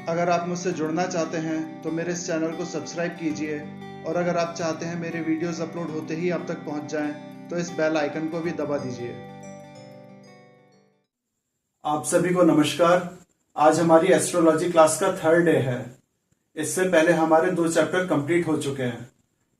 अगर आप मुझसे जुड़ना चाहते हैं तो मेरे इस चैनल को सब्सक्राइब कीजिए और अगर आप चाहते हैं मेरे वीडियोस अपलोड होते ही आप तक पहुंच जाएं तो इस बेल आइकन को भी दबा दीजिए। आप सभी को नमस्कार। आज हमारी एस्ट्रोलॉजी क्लास का 3rd डे है। इससे पहले हमारे 2 चैप्टर कंप्लीट हो चुके हैं।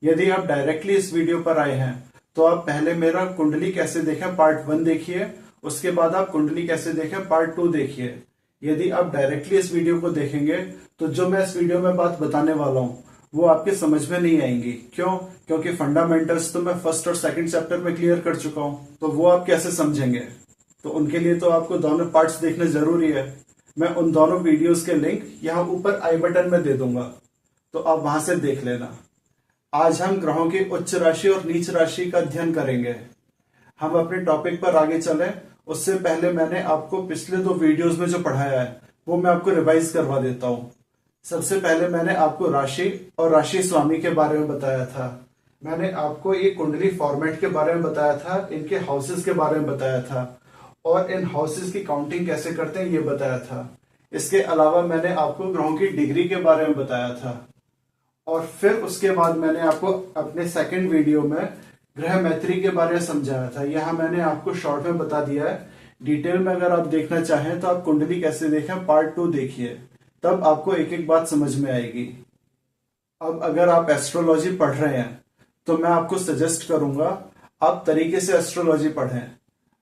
यदि आप डायरेक्टली इस वीडियो पर आए हैं तो आप पहले मेरा कुंडली कैसे देखें पार्ट 1 देखिए, उसके बाद आप कुंडली कैसे देखें पार्ट 2 देखिए। यदि आप डायरेक्टली इस वीडियो को देखेंगे तो जो मैं इस वीडियो में बात बताने वाला हूँ वो आपके समझ में नहीं आएंगी। क्यों? क्योंकि फंडामेंटल्स तो मैं 1st और 2nd चैप्टर में क्लियर कर चुका हूँ, तो वो आप कैसे समझेंगे? तो उनके लिए तो आपको दोनों पार्ट्स देखने जरूरी है। मैं उन दोनों वीडियोस के लिंक यहाँ ऊपर आई बटन में दे दूंगा, तो आप वहां से देख लेना। आज हम ग्रहों की उच्च राशि और नीच राशि का अध्ययन करेंगे। हम अपने टॉपिक पर आगे चलें उससे पहले मैंने आपको पिछले 2 वीडियोस में जो पढ़ाया है वो मैं आपको रिवाइज करवा देता हूँ। सबसे पहले मैंने आपको राशि और राशि स्वामी के बारे में बताया था। मैंने आपको ये कुंडली फॉर्मेट के बारे में बताया था, इनके हाउसेस के बारे में बताया था और इन हाउसेस की काउंटिंग कैसे करते हैं ये बताया था। इसके अलावा मैंने आपको ग्रहों की डिग्री के बारे में बताया था और फिर उसके बाद मैंने आपको अपने 2nd वीडियो में ग्रह मैत्री के बारे में समझाया था। यहाँ मैंने आपको शॉर्ट में बता दिया है। डिटेल में अगर आप देखना चाहें तो आप कुंडली कैसे देखें पार्ट 2 देखिए, तब आपको एक एक बात समझ में आएगी। अब अगर आप एस्ट्रोलॉजी पढ़ रहे हैं तो मैं आपको सजेस्ट करूंगा आप तरीके से एस्ट्रोलॉजी पढ़ें।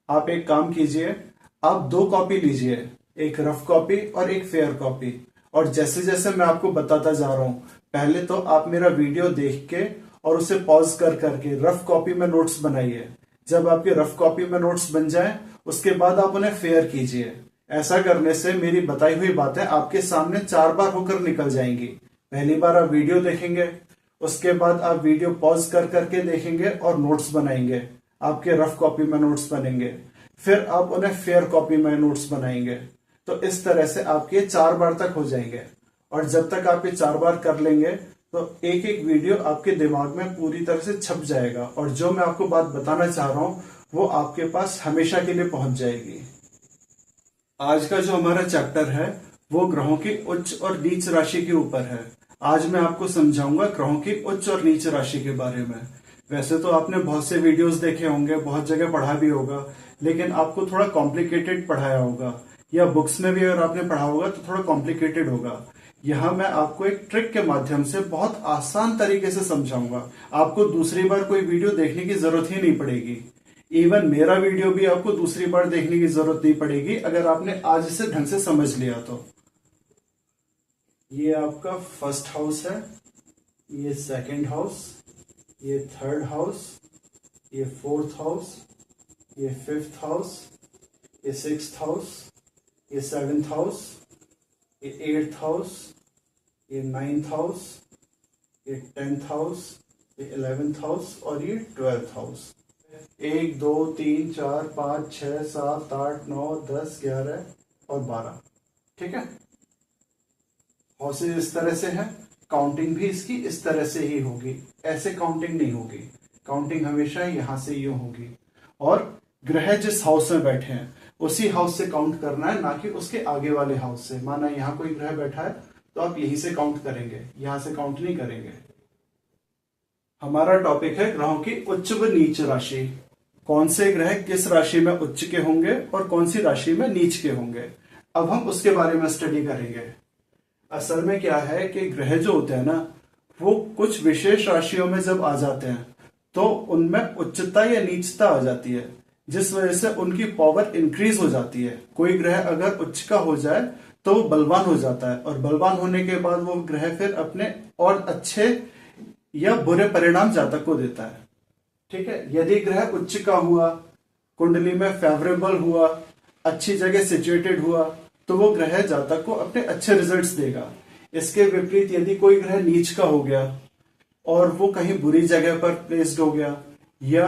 आप एक काम कीजिए, आप 2 कॉपी लीजिए, एक रफ कॉपी और एक फेयर कॉपी। और जैसे जैसे मैं आपको बताता जा रहा हूं, पहले तो आप मेरा वीडियो देख के और उसे पॉज कर करके रफ कॉपी में नोट्स बनाइए। जब आपके रफ कॉपी में नोट्स बन जाए उसके बाद आप उन्हें फेयर कीजिए। ऐसा करने से मेरी बताई हुई बातें आपके सामने 4 बार होकर निकल जाएंगी। पहली बार आप वीडियो देखेंगे, उसके बाद आप वीडियो पॉज कर करके देखेंगे और नोट्स बनाएंगे। आपके रफ कॉपी में नोट्स बनेंगे, फिर आप उन्हें फेयर कॉपी में नोट्स बनाएंगे। तो इस तरह से आपके 4 बार तक हो जाएंगे और जब तक आप ये 4 बार कर लेंगे तो एक एक वीडियो आपके दिमाग में पूरी तरह से छप जाएगा और जो मैं आपको बात बताना चाह रहा हूं वो आपके पास हमेशा के लिए पहुंच जाएगी। आज का जो हमारा चैप्टर है वो ग्रहों की उच्च और नीच राशि के ऊपर है। आज मैं आपको समझाऊंगा ग्रहों की उच्च और नीच राशि के बारे में। वैसे तो आपने बहुत से वीडियोस देखे होंगे, बहुत जगह पढ़ा भी होगा, लेकिन आपको थोड़ा कॉम्प्लिकेटेड पढ़ाया होगा या बुक्स में भी अगर आपने पढ़ा होगा तो थोड़ा कॉम्प्लिकेटेड होगा। यहाँ मैं आपको एक ट्रिक के माध्यम से बहुत आसान तरीके से समझाऊंगा। आपको दूसरी बार कोई वीडियो देखने की जरूरत ही नहीं पड़ेगी। इवन मेरा वीडियो भी आपको दूसरी बार देखने की जरूरत नहीं पड़ेगी अगर आपने आज इसे ढंग से समझ लिया तो। ये आपका 1st हाउस है, ये 2nd हाउस, ये 3rd हाउस, ये 4th हाउस, ये 5th हाउस, ये 6th हाउस, ये 7th हाउस, ये 8th हाउस, ये 9th हाउस, ये 10th हाउस, ये 11th हाउस और ये 12th हाउस। 1 2 3 4 5 6 7 8 9 10 11 और 12। ठीक है, हाउसेज इस तरह से है। काउंटिंग भी इसकी इस तरह से ही होगी, ऐसे काउंटिंग नहीं होगी। काउंटिंग हमेशा यहां से यूं होगी और ग्रह जिस हाउस में बैठे हैं उसी हाउस से काउंट करना है, ना कि उसके आगे वाले हाउस से। माना यहाँ कोई ग्रह बैठा है तो आप यहीं से काउंट करेंगे, यहां से काउंट नहीं करेंगे। हमारा टॉपिक है ग्रहों की उच्च व नीच राशि। कौन से ग्रह किस राशि में उच्च के होंगे और कौन सी राशि में नीच के होंगे, अब हम उसके बारे में स्टडी करेंगे। असल में क्या है कि ग्रह जो होते हैं ना वो कुछ विशेष राशियों में जब आ जाते हैं तो उनमें उच्चता या नीचता आ जाती है, जिस वजह से उनकी पावर इंक्रीज हो जाती है। कोई ग्रह अगर उच्च का हो जाए तो वो बलवान हो जाता है और बलवान होने के बाद वो ग्रह फिर अपने और अच्छे या बुरे परिणाम जातक को देता है। ठीक है, यदि ग्रह उच्च का हुआ, कुंडली में फेवरेबल हुआ, अच्छी जगह सिचुएटेड हुआ तो वो ग्रह जातक को अपने अच्छे रिजल्ट्स देगा। इसके विपरीत यदि कोई ग्रह नीच का हो गया और वो कहीं बुरी जगह पर प्लेस्ड हो गया या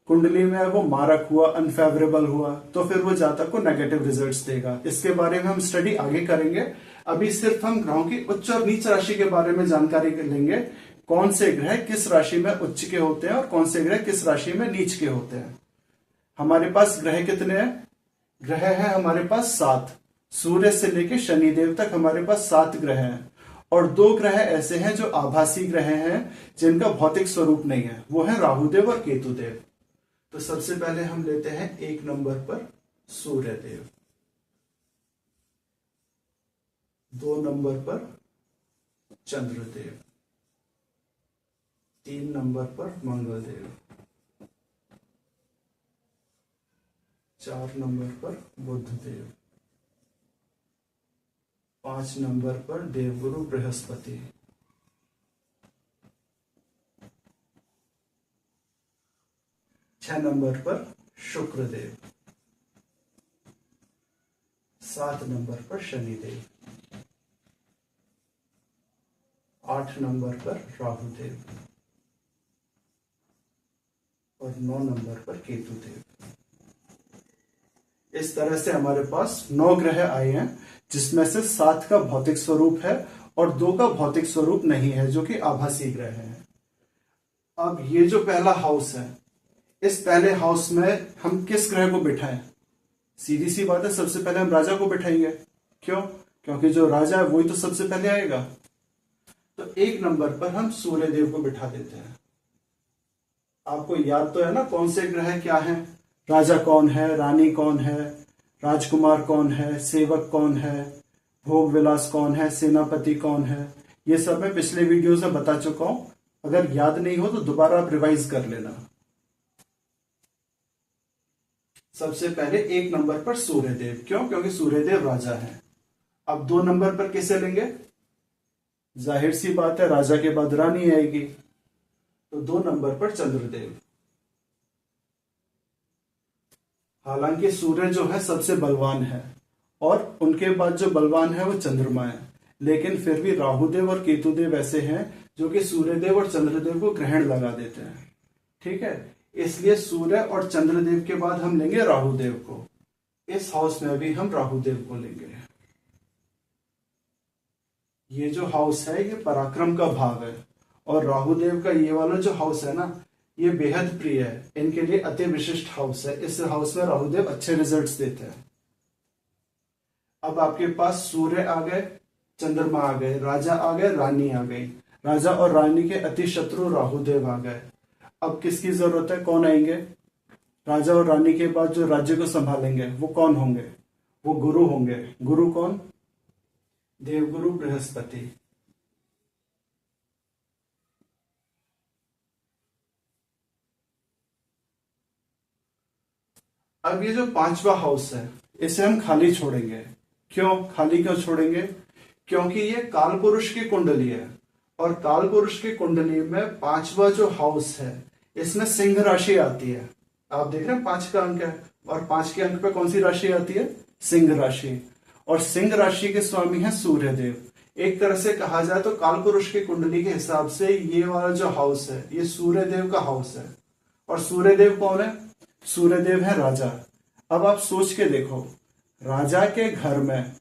कुंडली में वो मारक हुआ, अनफेवरेबल हुआ, तो फिर वो जातक को नेगेटिव रिजल्ट्स देगा। इसके बारे में हम स्टडी आगे करेंगे। अभी सिर्फ हम ग्रहों की उच्च और नीच राशि के बारे में जानकारी लेंगे। कौन से ग्रह किस राशि में उच्च के होते हैं और कौन से ग्रह किस राशि में नीच के होते हैं। हमारे पास ग्रह कितने हैं? ग्रह है हमारे पास 7। सूर्य से लेके शनिदेव तक हमारे पास 7 ग्रह हैं और 2 ग्रह ऐसे हैं जो आभासी ग्रह हैं जिनका भौतिक स्वरूप नहीं है, वो है राहुदेव और केतुदेव। तो सबसे पहले हम लेते हैं 1 नंबर पर सूर्यदेव, 2 नंबर पर चंद्रदेव, 3 नंबर पर मंगलदेव, 4 नंबर पर बुधदेव, 5 नंबर पर देवगुरु बृहस्पति, 6 नंबर पर शुक्रदेव, 7 नंबर पर शनिदेव, 8 नंबर पर राहुदेव और 9 नंबर पर केतुदेव। इस तरह से हमारे पास 9 ग्रह आए हैं, जिसमें से 7 का भौतिक स्वरूप है और 2 का भौतिक स्वरूप नहीं है, जो कि आभासी ग्रह है। अब ये जो पहला हाउस है, इस पहले हाउस में हम किस ग्रह को बिठाएं? सीधी सी बात है, सबसे पहले हम राजा को बिठाएंगे। क्यों? क्योंकि जो राजा है वही तो सबसे पहले आएगा। तो 1 नंबर पर हम सूर्यदेव को बिठा देते हैं। आपको याद तो है ना कौन से ग्रह क्या हैं? राजा कौन है, रानी कौन है, राजकुमार कौन है, सेवक कौन है, भोग विलास कौन है, सेनापति कौन है, ये सब मैं पिछले वीडियो में बता चुका हूं। अगर याद नहीं हो तो दोबारा आप रिवाइज कर लेना। सबसे पहले 1 नंबर पर सूर्यदेव, क्यों? क्योंकि सूर्यदेव राजा है। अब 2 नंबर पर किसे लेंगे? जाहिर सी बात है, राजा के बाद रानी आएगी, तो 2 नंबर पर चंद्रदेव। हालांकि सूर्य जो है सबसे बलवान है और उनके बाद जो बलवान है वो चंद्रमा है, लेकिन फिर भी राहुदेव और केतुदेव ऐसे हैं जो कि सूर्यदेव और चंद्रदेव को ग्रहण लगा देते हैं। ठीक है, इसलिए सूर्य और चंद्रदेव के बाद हम लेंगे राहुदेव को। इस हाउस में भी हम राहुदेव को लेंगे। ये जो हाउस है ये पराक्रम का भाव है और राहुदेव का ये वाला जो हाउस है ना, ये बेहद प्रिय है, इनके लिए अति विशिष्ट हाउस है। इस हाउस में राहुदेव अच्छे रिजल्ट्स देते हैं। अब आपके पास सूर्य आ गए, चंद्रमा आ गए, राजा आ गए, रानी आ गई। राजा और रानी के अति शत्रु राहुदेव आ गए। अब किसकी जरूरत है? कौन आएंगे? राजा और रानी के बाद जो राज्य को संभालेंगे वो कौन होंगे? वो गुरु होंगे। गुरु कौन? देवगुरु बृहस्पति। अब ये जो 5वां हाउस है इसे हम खाली छोड़ेंगे। क्यों खाली क्यों छोड़ेंगे? क्योंकि ये काल पुरुष की कुंडली है और काल पुरुष की कुंडली में 5वां जो हाउस है इसमें सिंह राशि आती है। आप देख रहे हैं 5 का अंक है और 5 के अंक पे कौन सी राशि आती है? सिंह राशि। और सिंह राशि के स्वामी है सूर्यदेव। एक तरह से कहा जाए तो काल पुरुष की कुंडली के हिसाब से ये वाला जो हाउस है ये सूर्यदेव का हाउस है। और सूर्यदेव कौन है? सूर्यदेव है राजा। अब आप सोच के देखो, राजा के घर में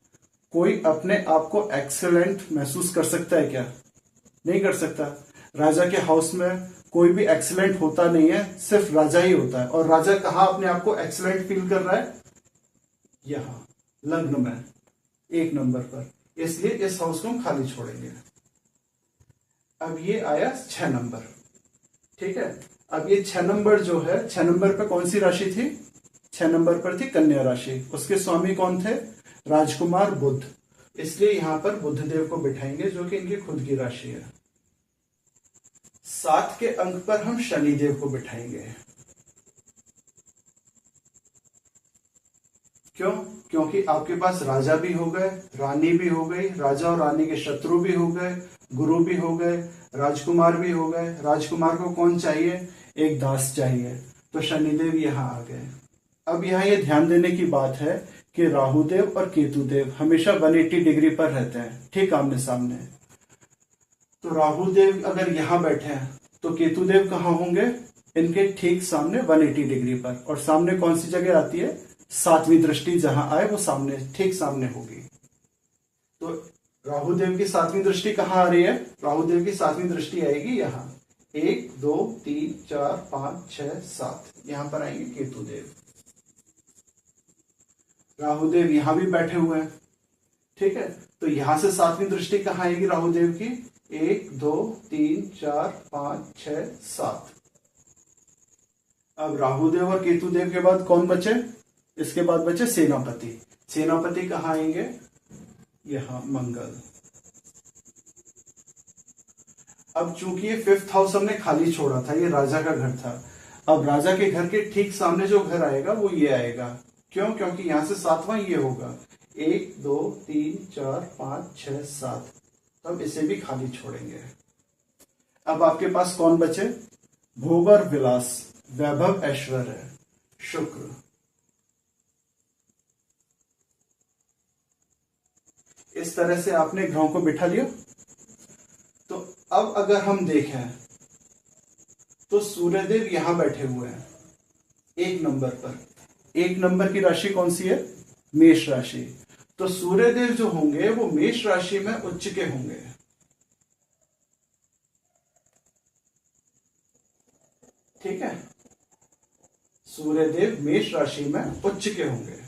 कोई अपने आप को एक्सेलेंट महसूस कर सकता है क्या? नहीं कर सकता। राजा के हाउस में कोई भी एक्सेलेंट होता नहीं है, सिर्फ राजा ही होता है। और राजा कहाँ अपने आप को एक्सेलेंट फील कर रहा है? यहां लग्न में 1 नंबर पर। इसलिए इस हाउस को हम खाली छोड़ेंगे। अब ये आया 6 नंबर। ठीक है, अब ये 6 नंबर जो है, 6 नंबर पे कौन सी राशि थी? 6 नंबर पर थी कन्या राशि। उसके स्वामी कौन थे? राजकुमार बुध। इसलिए यहां पर बुधदेव को बिठाएंगे जो कि इनकी खुद की राशि है। 7 के अंक पर हम शनिदेव को बिठाएंगे। क्यों? क्योंकि आपके पास राजा भी हो गए, रानी भी हो गई, राजा और रानी के शत्रु भी हो गए, गुरु भी हो गए, राजकुमार भी हो गए। राजकुमार को कौन चाहिए? एक दास चाहिए, तो शनिदेव यहां आ गए। अब यहां ये ध्यान देने की बात है कि राहुदेव और केतुदेव हमेशा 180 डिग्री पर रहते हैं, ठीक आमने सामने। तो राहुदेव अगर यहां बैठे हैं तो केतुदेव कहां होंगे? इनके ठीक सामने 180 डिग्री पर। और सामने कौन सी जगह आती है? 7वीं दृष्टि जहां आए वो सामने, ठीक सामने होगी। तो राहुदेव की 7वीं दृष्टि कहां आ रही है? राहुदेव की 7वीं दृष्टि आएगी यहां। 1 2 3 4 5 6 7 यहां पर आएंगे केतुदेव। राहुदेव यहां भी बैठे हुए हैं, ठीक है, तो यहां से 7वीं दृष्टि कहाँ आएगी राहुदेव की? 1 2 3 4 5 6 7। अब राहुदेव और केतुदेव के बाद कौन बचे? इसके बाद बचे सेनापति। सेनापति कहाँ आएंगे? यहां मंगल। अब चूंकि ये 5th हाउस हमने खाली छोड़ा था, ये राजा का घर था, अब राजा के घर के ठीक सामने जो घर आएगा वो ये आएगा। क्यों? क्योंकि यहां से 7वां ये होगा। 1 2 3 4 5 6 7, तब इसे भी खाली छोड़ेंगे। अब आपके पास कौन बचे? भोग और विलास, वैभव ऐश्वर्य, शुक्र। इस तरह से आपने ग्रहों को बिठा लिया। तो अब अगर हम देखें तो सूर्यदेव यहां बैठे हुए हैं 1 नंबर पर। 1 नंबर की राशि कौन सी है? मेष राशि। तो सूर्यदेव जो होंगे वो मेष राशि में उच्च के होंगे। ठीक है, सूर्यदेव मेष राशि में उच्च के होंगे।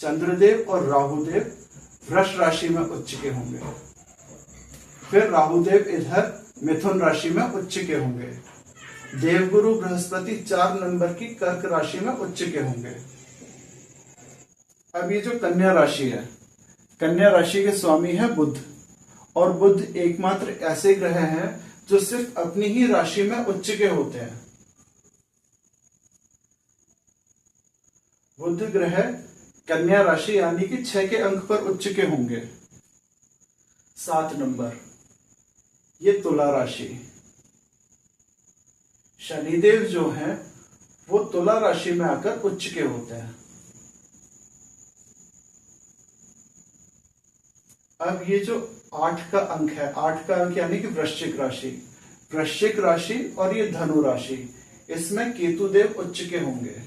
चंद्रदेव और राहुदेव वृष राशि में उच्च के होंगे। फिर राहुदेव इधर मिथुन राशि में उच्च के होंगे। देवगुरु बृहस्पति 4 नंबर की कर्क राशि में उच्च के होंगे। अब ये जो कन्या राशि है, कन्या राशि के स्वामी है बुध, और बुध एकमात्र ऐसे ग्रह हैं जो सिर्फ अपनी ही राशि में उच्च के होते हैं। बुध ग्रह कन्या राशि यानी कि 6 के अंक पर उच्च के होंगे। 7 नंबर ये तुला राशि। शनिदेव जो हैं वो तुला राशि में आकर उच्च के होते हैं। अब ये जो 8 का अंक है, 8 का अंक यानी कि वृश्चिक राशि, वृश्चिक राशि और ये धनु राशि, इसमें केतुदेव उच्च के होंगे।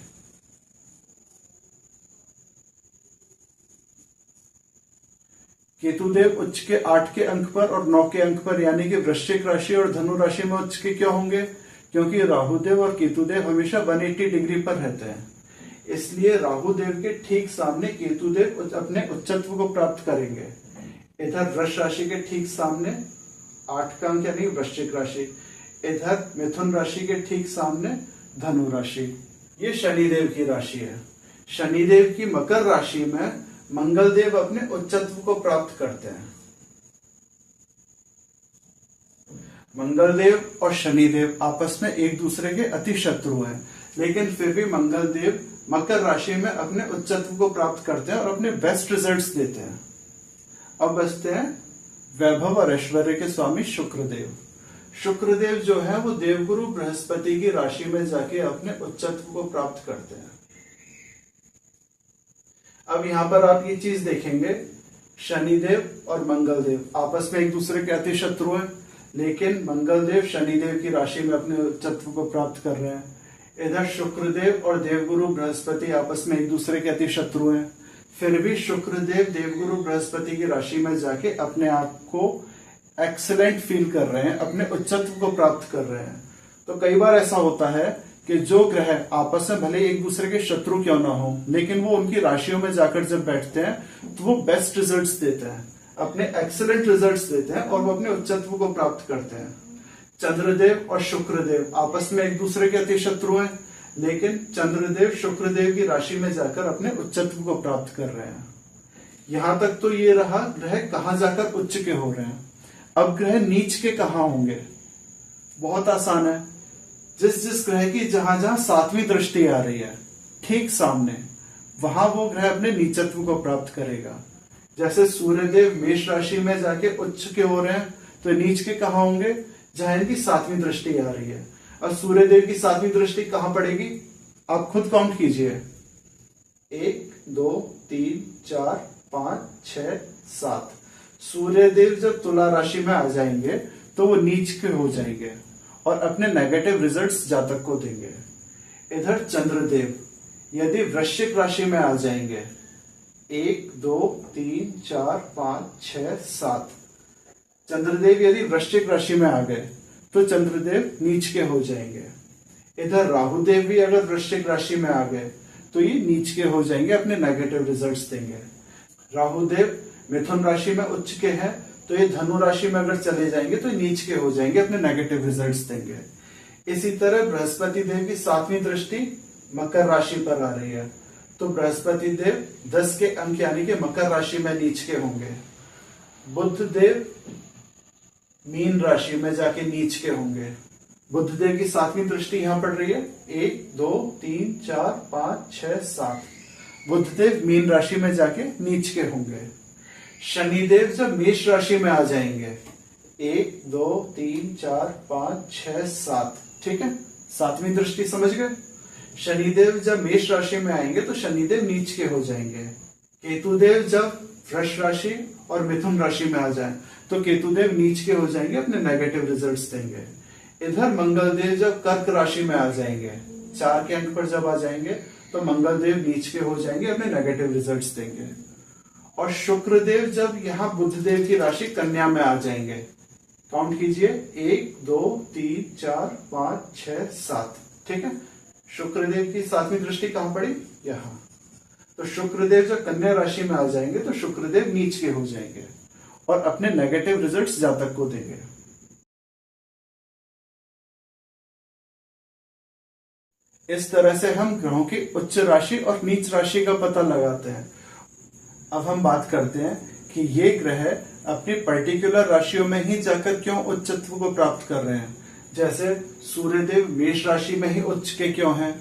केतुदेव उच्च के 8 के अंक पर और 9 के अंक पर, यानी कि वृश्चिक राशि और धनु राशि में उच्च के क्यों होंगे? क्योंकि राहुदेव और केतुदेव हमेशा 180 डिग्री पर रहते हैं, इसलिए राहुदेव के ठीक सामने केतुदेव अपने उच्चत्व को प्राप्त करेंगे। इधर वृष राशि के ठीक सामने 8 का अंक यानी वृश्चिक राशि, इधर मिथुन राशि के ठीक सामने धनु राशि। ये शनिदेव की राशि है। शनिदेव की मकर राशि में मंगलदेव अपने उच्चत्व को प्राप्त करते हैं। मंगलदेव और शनिदेव आपस में एक दूसरे के अति शत्रु हैं, लेकिन फिर भी मंगलदेव मकर राशि में अपने उच्चत्व को प्राप्त करते हैं और अपने बेस्ट रिजल्ट्स देते हैं। अब बचते हैं वैभव और ऐश्वर्य के स्वामी शुक्रदेव। शुक्रदेव जो है वो देवगुरु बृहस्पति की राशि में जाके अपने उच्चत्व को प्राप्त करते हैं। अब यहां पर आप ये चीज देखेंगे, शनिदेव और मंगलदेव आपस में एक दूसरे के अति शत्रु हैं, लेकिन मंगलदेव शनिदेव की राशि में अपने उच्चत्व को प्राप्त कर रहे हैं। इधर शुक्रदेव और देवगुरु बृहस्पति आपस में एक दूसरे के अति शत्रु हैं, फिर भी शुक्रदेव देवगुरु बृहस्पति की राशि में जाके अपने आप को एक्सीलेंट फील कर रहे हैं, अपने उच्चत्व को प्राप्त कर रहे हैं। तो कई बार ऐसा होता है कि जो ग्रह आपस में भले एक दूसरे के शत्रु क्यों ना हो, लेकिन वो उनकी राशियों में जाकर जब बैठते हैं तो वो बेस्ट रिजल्ट्स देते हैं, अपने एक्सीलेंट रिजल्ट्स देते हैं और वो अपने उच्चत्व को प्राप्त करते हैं। चंद्रदेव और शुक्रदेव आपस में एक दूसरे के अति शत्रु हैं, लेकिन चंद्रदेव शुक्रदेव की राशि में जाकर अपने उच्चत्व को प्राप्त कर रहे हैं। यहां तक तो ये रहा ग्रह कहां जाकर उच्च के हो रहे हैं। अब ग्रह नीच के कहां होंगे? बहुत आसान है, जिस जिस ग्रह की जहां जहां 7वीं दृष्टि आ रही है ठीक सामने, वहां वो ग्रह अपने नीचत्व को प्राप्त करेगा। जैसे सूर्यदेव मेष राशि में जाके उच्च के हो रहे हैं, तो नीच के कहां होंगे? जहां इनकी 7वीं दृष्टि आ रही है। और सूर्यदेव की 7वीं दृष्टि कहां पड़ेगी? आप खुद काउंट कीजिए, 1 2 3 4 5 6 7। सूर्यदेव जब तुला राशि में आ जाएंगे तो वो नीच के हो जाएंगे और अपने नेगेटिव रिजल्ट्स जातक को देंगे। इधर चंद्रदेव यदि वृश्चिक राशि में आ जाएंगे, 1 2 3 4 5 6 7, चंद्रदेव यदि वृश्चिक राशि में आ गए तो चंद्रदेव नीच के हो जाएंगे। इधर राहुदेव भी अगर वृश्चिक राशि में आ गए तो ये नीच के हो जाएंगे, अपने नेगेटिव रिजल्ट्स देंगे। राहुदेव मिथुन राशि में उच्च के हैं तो ये धनु राशि में अगर चले जाएंगे तो नीच के हो जाएंगे, अपने नेगेटिव रिजल्ट्स देंगे। इसी तरह बृहस्पति देव की 7वीं दृष्टि मकर राशि पर आ रही है, तो बृहस्पति देव 10 के अंक यानी कि मकर राशि में नीच के होंगे। बुध देव मीन राशि में जाके नीच के होंगे। बुध देव की 7वीं दृष्टि यहां पड़ रही है, 1 2 3 4 5 6 7। बुध देव मीन राशि में जाके नीच के होंगे। शनिदेव जब मेष राशि में आ जाएंगे, 1 2 3 4 5 6 7, ठीक है, 7वीं दृष्टि समझ गए। शनिदेव जब मेष राशि में आएंगे तो शनिदेव नीच के हो जाएंगे। केतुदेव जब वृष राशि और मिथुन राशि में आ जाए तो केतुदेव नीच के हो जाएंगे, अपने नेगेटिव रिजल्ट्स देंगे। इधर मंगलदेव जब कर्क राशि में आ जाएंगे, 4 के अंक पर जब आ जाएंगे तो मंगलदेव नीच के हो जाएंगे, अपने नेगेटिव रिजल्ट्स देंगे। और शुक्रदेव जब यहाँ बुधदेव की राशि कन्या में आ जाएंगे, काउंट कीजिए, 1 2 3 4 5 6 7, ठीक है। शुक्रदेव की 7वीं दृष्टि कहां पड़ी? यहां। तो शुक्रदेव जब कन्या राशि में आ जाएंगे तो शुक्रदेव नीच के हो जाएंगे और अपने नेगेटिव रिजल्ट्स जातक को देंगे। इस तरह से हम ग्रहों की उच्च राशि और नीच राशि का पता लगाते हैं। अब हम बात करते हैं कि ये ग्रह अपनी पर्टिकुलर राशियों में ही जाकर क्यों उच्चत्व को प्राप्त कर रहे हैं। जैसे सूर्यदेव मेष राशि में ही उच्च के क्यों हैं,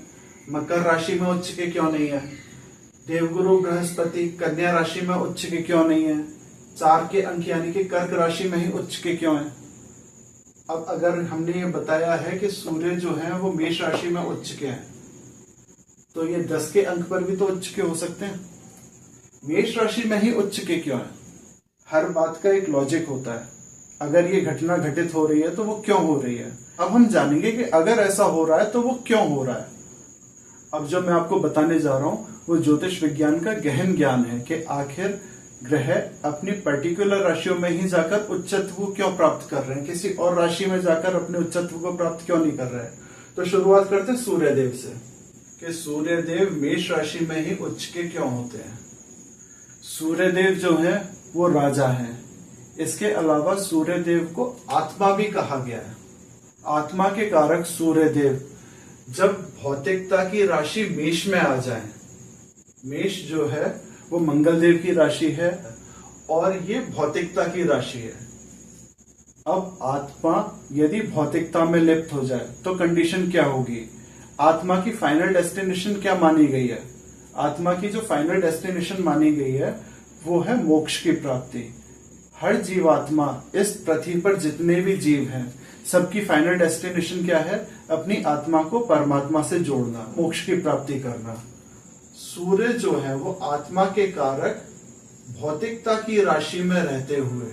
मकर राशि में उच्च के क्यों नहीं है। देवगुरु बृहस्पति कन्या राशि में उच्च के क्यों नहीं है। 4 के अंक यानी कि कर्क राशि में ही उच्च के क्यों है। अब अगर हमने ये बताया है कि सूर्य जो है वो मेष राशि में उच्च के हैं, तो ये 10 के अंक पर भी तो उच्च के हो सकते हैं। मेष राशि में ही उच्च के क्यों है? हर बात का एक लॉजिक होता है। अगर ये घटना घटित हो रही है तो वो क्यों हो रही है। अब हम जानेंगे कि अगर ऐसा हो रहा है तो वो क्यों हो रहा है। अब जो मैं आपको बताने जा रहा हूं वो ज्योतिष विज्ञान का गहन ज्ञान है कि आखिर ग्रह अपनी पर्टिकुलर राशियों में ही जाकर उच्चत्व क्यों प्राप्त कर रहे हैं, किसी और राशि में जाकर अपने उच्चत्व को प्राप्त क्यों नहीं कर रहे हैं। तो शुरुआत करते हैं सूर्यदेव से कि सूर्यदेव मेष राशि में ही उच्च के क्यों होते हैं। सूर्यदेव जो है वो राजा है। इसके अलावा सूर्यदेव को आत्मा भी कहा गया है। आत्मा के कारक सूर्यदेव जब भौतिकता की राशि मेष में आ जाए, मेष जो है वो मंगलदेव की राशि है और ये भौतिकता की राशि है। अब आत्मा यदि भौतिकता में लिप्त हो जाए तो कंडीशन क्या होगी। आत्मा की फाइनल डेस्टिनेशन क्या मानी गई है। आत्मा की जो फाइनल डेस्टिनेशन मानी गई है वो है मोक्ष की प्राप्ति। हर जीवात्मा इस पृथ्वी पर जितने भी जीव हैं सबकी फाइनल डेस्टिनेशन क्या है, अपनी आत्मा को परमात्मा से जोड़ना, मोक्ष की प्राप्ति करना। सूर्य जो है वो आत्मा के कारक भौतिकता की राशि में रहते हुए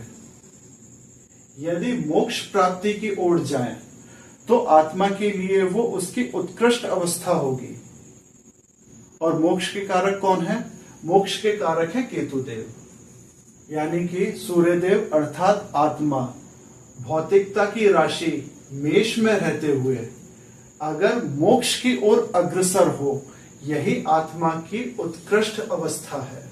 यदि मोक्ष प्राप्ति की ओर जाए तो आत्मा के लिए वो उसकी उत्कृष्ट अवस्था होगी। और मोक्ष के कारक कौन है? मोक्ष के कारक है केतुदेव, यानी कि सूर्यदेव अर्थात आत्मा भौतिकता की राशि मेष में रहते हुए अगर मोक्ष की ओर अग्रसर हो, यही आत्मा की उत्कृष्ट अवस्था है।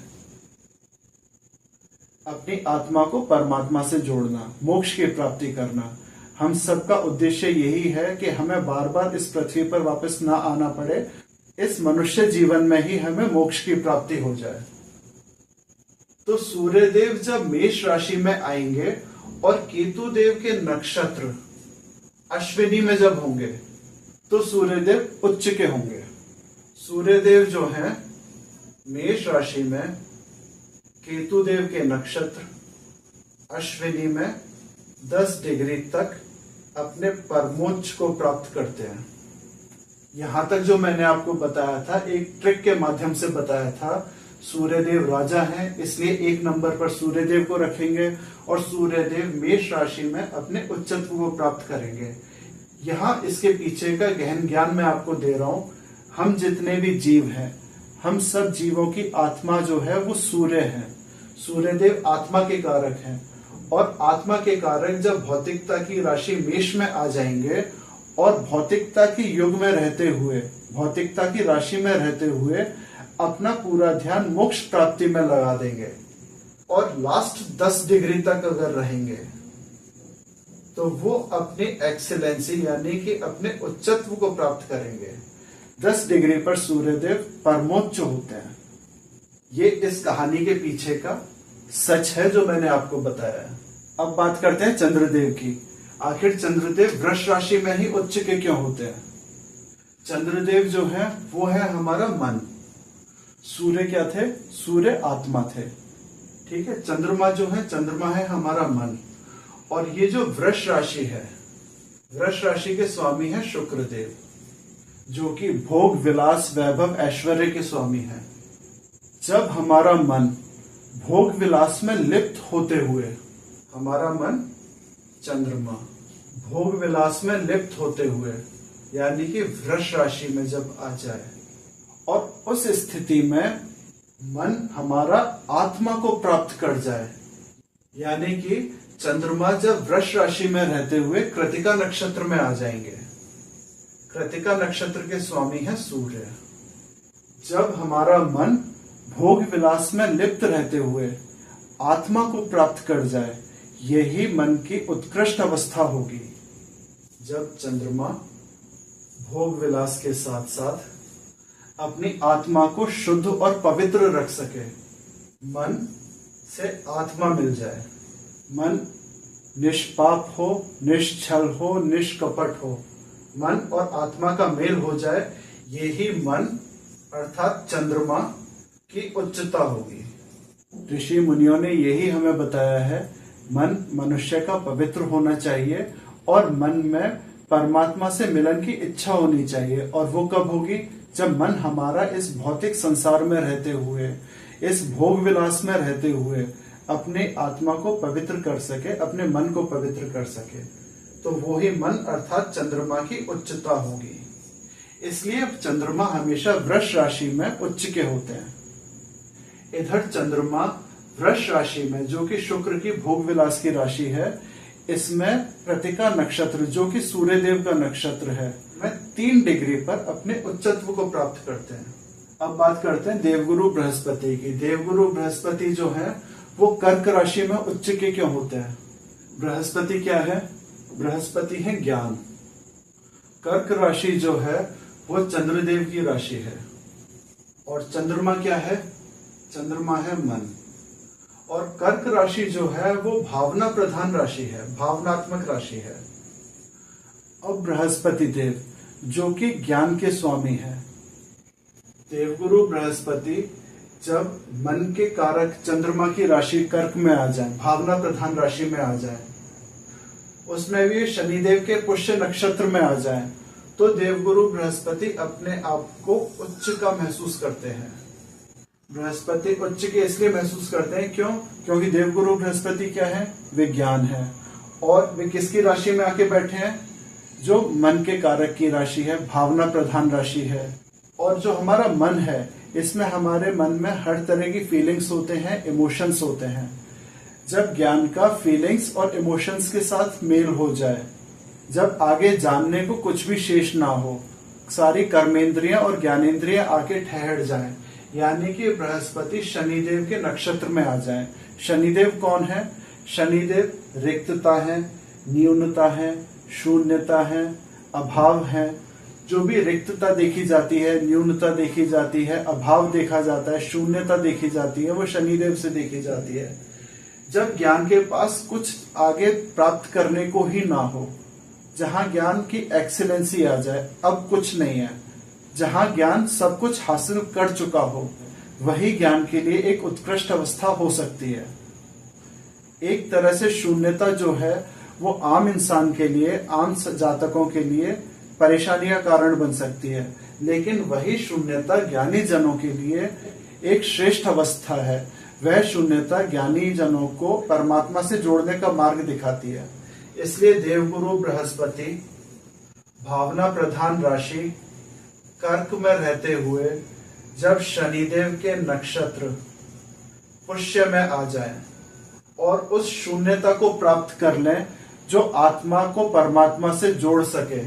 अपनी आत्मा को परमात्मा से जोड़ना, मोक्ष की प्राप्ति करना। हम सबका उद्देश्य यही है कि हमें बार बार इस पृथ्वी पर वापस ना आना पड़े, इस मनुष्य जीवन में ही हमें मोक्ष की प्राप्ति हो जाए। तो सूर्यदेव जब मेष राशि में आएंगे और केतुदेव के नक्षत्र अश्विनी में जब होंगे तो सूर्यदेव उच्च के होंगे। सूर्यदेव जो है मेष राशि में, केतुदेव के नक्षत्र अश्विनी में 10 डिग्री तक अपने परमोच्च को प्राप्त करते हैं। यहां तक जो मैंने आपको बताया था, एक ट्रिक के माध्यम से बताया था। सूर्यदेव राजा हैं, इसलिए 1 नंबर पर सूर्यदेव को रखेंगे और सूर्यदेव मेष राशि में अपने उच्चत्व को प्राप्त करेंगे। यहाँ इसके पीछे का गहन ज्ञान मैं आपको दे रहा हूं। हम जितने भी जीव हैं, हम सब जीवों की आत्मा जो है वो सूर्य है। सूर्यदेव आत्मा के कारक हैं और आत्मा के कारक जब भौतिकता की राशि मेष में आ जाएंगे और भौतिकता की युग में रहते हुए, भौतिकता की राशि में रहते हुए अपना पूरा ध्यान मोक्ष प्राप्ति में लगा देंगे और लास्ट 10 डिग्री तक अगर रहेंगे तो वो अपनी एक्सीलेंसी यानी कि अपने उच्चत्व को प्राप्त करेंगे। 10 डिग्री पर सूर्यदेव परमोच्च होते हैं। ये इस कहानी के पीछे का सच है जो मैंने आपको बताया है। अब बात करते हैं चंद्रदेव की। आखिर चंद्रदेव वृष राशि में ही उच्च के क्यों होते हैं? चंद्रदेव जो है वो है हमारा मन। सूर्य क्या थे? सूर्य आत्मा थे। ठीक है। चंद्रमा जो है, चंद्रमा है हमारा मन। और ये जो वृष राशि है, वृष राशि के स्वामी है शुक्रदेव, जो कि भोग विलास वैभव ऐश्वर्य के स्वामी है। जब हमारा मन भोग विलास में लिप्त होते हुए, हमारा मन चंद्रमा भोग विलास में लिप्त होते हुए यानी कि वृष राशि में जब आ जाए, और उस स्थिति में मन हमारा आत्मा को प्राप्त कर जाए, यानी कि चंद्रमा जब वृष राशि में रहते हुए कृतिका नक्षत्र में आ जाएंगे। कृतिका नक्षत्र के स्वामी है सूर्य। जब हमारा मन भोग विलास में लिप्त रहते हुए आत्मा को प्राप्त कर जाए, यही मन की उत्कृष्ट अवस्था होगी। जब चंद्रमा भोग विलास के साथ साथ अपनी आत्मा को शुद्ध और पवित्र रख सके, मन से आत्मा मिल जाए, मन निष्पाप हो, निश्चल हो, निष्कपट हो, मन और आत्मा का मेल हो जाए, यही मन अर्थात चंद्रमा की उच्चता होगी। ऋषि मुनियों ने यही हमें बताया है। मन मनुष्य का पवित्र होना चाहिए और मन में परमात्मा से मिलन की इच्छा होनी चाहिए। और वो कब होगी? जब मन हमारा इस भौतिक संसार में रहते हुए, इस भोग विलास में रहते हुए अपने आत्मा को पवित्र कर सके, अपने मन को पवित्र कर सके, तो वो ही मन अर्थात चंद्रमा की उच्चता होगी। इसलिए चंद्रमा हमेशा वृष राशि में उच्च के होते हैं। इधर चंद्रमा वृष राशि में, जो कि शुक्र की भोग विलास की राशि है, इसमें कृतिका नक्षत्र जो कि सूर्यदेव का नक्षत्र है, में 3 डिग्री पर अपने उच्चत्व को प्राप्त करते हैं। अब बात करते हैं देवगुरु बृहस्पति की। देवगुरु बृहस्पति जो है वो कर्क राशि में उच्च के क्यों होते हैं? बृहस्पति क्या है? बृहस्पति है ज्ञान। कर्क राशि जो है वो चंद्रदेव की राशि है। और चंद्रमा क्या है? चंद्रमा है मन। और कर्क राशि जो है वो भावना प्रधान राशि है, भावनात्मक राशि है। अब बृहस्पति देव जो कि ज्ञान के स्वामी है, देवगुरु बृहस्पति जब मन के कारक चंद्रमा की राशि कर्क में आ जाए, भावना प्रधान राशि में आ जाए, उसमें भी शनिदेव के पुष्य नक्षत्र में आ जाए, तो देवगुरु बृहस्पति अपने आप को उच्च का महसूस करते हैं। बृहस्पति उच्च के इसलिए महसूस करते हैं क्यों? क्योंकि देवगुरु बृहस्पति क्या है? वे ज्ञान है। और वे किसकी राशि में आके बैठे हैं? जो मन के कारक की राशि है, भावना प्रधान राशि है। और जो हमारा मन है, इसमें हमारे मन में हर तरह की फीलिंग्स होते हैं, इमोशंस होते हैं। जब ज्ञान का फीलिंग्स और इमोशंस के साथ मेल हो जाए, जब आगे जानने को कुछ भी शेष ना हो, सारी कर्मेंद्रियां और ज्ञानेंद्रियां आके ठहर जाएं, यानी कि बृहस्पति शनिदेव के नक्षत्र में आ जाएं। शनिदेव कौन है? शनिदेव रिक्तता है, न्यूनता है, शून्यता है, अभाव है। जो भी रिक्तता देखी जाती है, न्यूनता देखी जाती है, अभाव देखा जाता है, शून्यता देखी जाती है, वो शनिदेव से देखी जाती है। जब ज्ञान के पास कुछ आगे प्राप्त करने को ही ना हो, जहां ज्ञान की एक्सीलेंसी आ जाए, अब कुछ नहीं है, जहां ज्ञान सब कुछ हासिल कर चुका हो, वही ज्ञान के लिए एक उत्कृष्ट अवस्था हो सकती है। एक तरह से शून्यता जो है वो आम इंसान के लिए, आम जातकों के लिए परेशानी का कारण बन सकती है, लेकिन वही शून्यता ज्ञानी जनों के लिए एक श्रेष्ठ अवस्था है। वह शून्यता ज्ञानी जनों को परमात्मा से जोड़ने का मार्ग दिखाती है। इसलिए देवगुरु बृहस्पति भावना प्रधान राशि कर्क में रहते हुए जब शनिदेव के नक्षत्र पुष्य में आ जाएं और उस शून्यता को प्राप्त कर लें जो आत्मा को परमात्मा से जोड़ सके,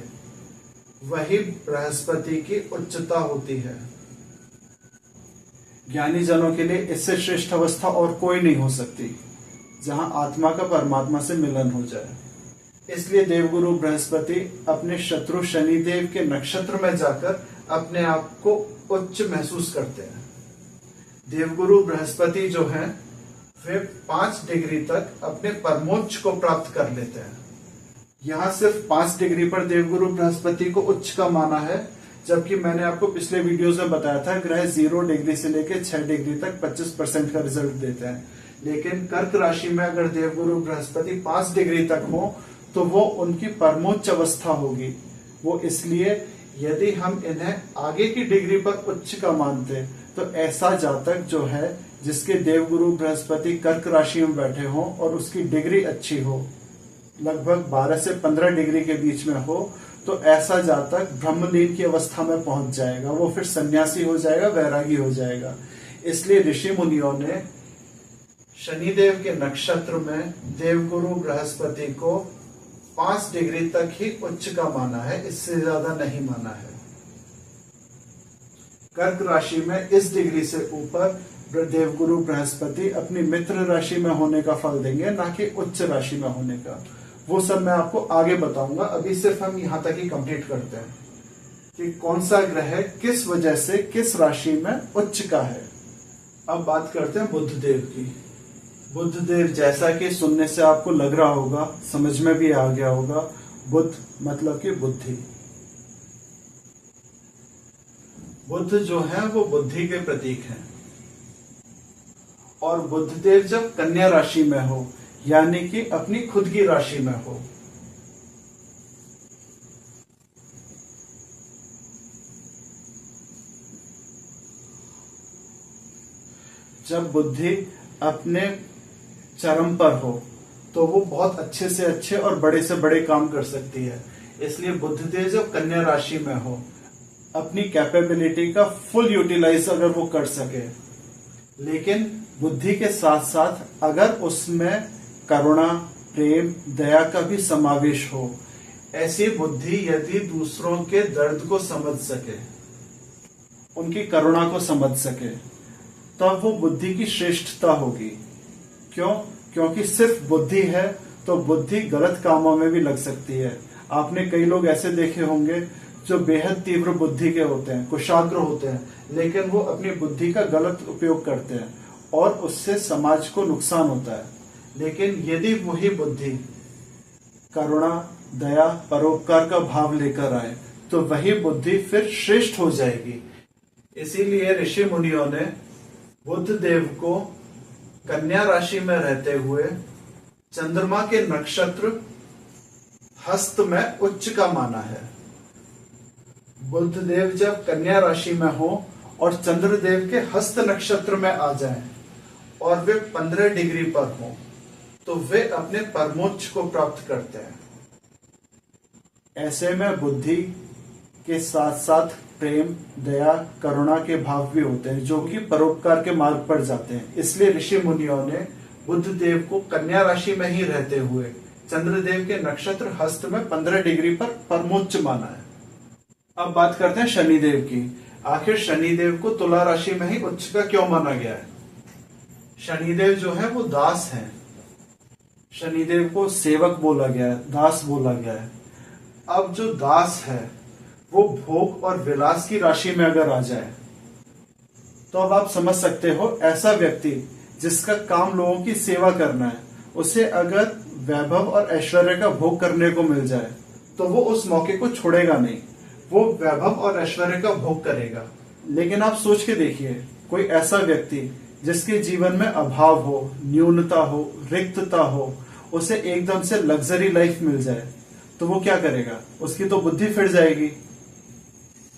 वही बृहस्पति की उच्चता होती है। ज्ञानी जनों के लिए इससे श्रेष्ठ अवस्था और कोई नहीं हो सकती जहां आत्मा का परमात्मा से मिलन हो जाए। इसलिए देवगुरु बृहस्पति अपने शत्रु शनिदेव के नक्षत्र में जाकर अपने आप को उच्च महसूस करते हैं। देवगुरु बृहस्पति जो हैं वे 5 डिग्री तक अपने परमोच्च को प्राप्त कर लेते हैं। यहाँ सिर्फ 5 डिग्री पर देवगुरु बृहस्पति को उच्च का माना है, जबकि मैंने आपको पिछले वीडियोस में बताया था ग्रह 0 डिग्री से लेकर 6 डिग्री तक 25% का रिजल्ट देते हैं। लेकिन कर्क राशि में अगर देवगुरु बृहस्पति 5 डिग्री तक हो तो वो उनकी परमोच्च अवस्था होगी। वो इसलिए यदि हम इन्हें आगे की डिग्री पर उच्च का मानते तो ऐसा जातक जो है जिसके देवगुरु बृहस्पति कर्क राशि में बैठे हों और उसकी डिग्री अच्छी हो, लगभग 12 से 15 डिग्री के बीच में हो, तो ऐसा जातक ब्रह्मलीन की अवस्था में पहुंच जाएगा। वो फिर सन्यासी हो जाएगा, वैरागी हो जाएगा। इसलिए ऋषि मुनियों ने शनिदेव के नक्षत्र में देवगुरु बृहस्पति को 5 डिग्री तक ही उच्च का माना है, इससे ज्यादा नहीं माना है। कर्क राशि में इस डिग्री से ऊपर देवगुरु बृहस्पति अपनी मित्र राशि में होने का फल देंगे, ना कि उच्च राशि में होने का। वो सब मैं आपको आगे बताऊंगा। अभी सिर्फ हम यहाँ तक ही कंप्लीट करते हैं कि कौन सा ग्रह किस वजह से किस राशि में उच्च का है। अब बात करते हैं बुध देव की। बुध देव, जैसा कि सुनने से आपको लग रहा होगा, समझ में भी आ गया होगा, बुध मतलब कि बुद्धि। बुध जो है वो बुद्धि के प्रतीक हैं। और बुध देव जब कन्या राशि में हो, यानी कि अपनी खुद की राशि में हो, जब बुद्धि अपने चरम पर हो तो वो बहुत अच्छे से अच्छे और बड़े से बड़े काम कर सकती है। इसलिए बुध देव जब कन्या राशि में हो, अपनी कैपेबिलिटी का फुल यूटिलाइज अगर वो कर सके, लेकिन बुद्धि के साथ साथ अगर उसमें करुणा, प्रेम, दया का भी समावेश हो, ऐसी बुद्धि यदि दूसरों के दर्द को समझ सके, उनकी करुणा को समझ सके, तब वो बुद्धि की श्रेष्ठता होगी। क्यों? क्योंकि सिर्फ बुद्धि है तो बुद्धि गलत कामों में भी लग सकती है। आपने कई लोग ऐसे देखे होंगे जो बेहद तीव्र बुद्धि के होते हैं, कुशाग्र होते हैं, लेकिन वो अपनी बुद्धि का गलत उपयोग करते हैं और उससे समाज को नुकसान होता है। लेकिन यदि वही बुद्धि करुणा, दया, परोपकार का भाव लेकर आए तो वही बुद्धि फिर श्रेष्ठ हो जाएगी। इसीलिए ऋषि मुनियों ने बुध देव को कन्या राशि में रहते हुए चंद्रमा के नक्षत्र हस्त में उच्च का माना है। बुध देव जब कन्या राशि में हो और चंद्रदेव के हस्त नक्षत्र में आ जाएं और वे 15 डिग्री पर हो तो वे अपने परमोच्च को प्राप्त करते हैं। ऐसे में बुद्धि के साथ साथ प्रेम, दया, करुणा के भाव भी होते हैं जो कि परोपकार के मार्ग पर जाते हैं। इसलिए ऋषि मुनियों ने बुध देव को कन्या राशि में ही रहते हुए चंद्रदेव के नक्षत्र हस्त में 15 डिग्री पर परमोच्च माना है। अब बात करते हैं शनिदेव की। आखिर शनिदेव को तुला राशि में ही उच्च का क्यों माना गया है? शनिदेव जो है वो दास हैं। शनिदेव को सेवक बोला गया है, दास बोला गया है। अब जो दास है वो भोग और विलास की राशि में अगर आ जाए तो अब आप समझ सकते हो, ऐसा व्यक्ति जिसका काम लोगों की सेवा करना है, उसे अगर वैभव और ऐश्वर्य का भोग करने को मिल जाए तो वो उस मौके को छोड़ेगा नहीं, वो वैभव और ऐश्वर्य का भोग करेगा। लेकिन आप सोच के देखिए, कोई ऐसा व्यक्ति जिसके जीवन में अभाव हो, न्यूनता हो, रिक्तता हो, उसे एकदम से लग्जरी लाइफ मिल जाए तो वो क्या करेगा? उसकी तो बुद्धि फिर जाएगी।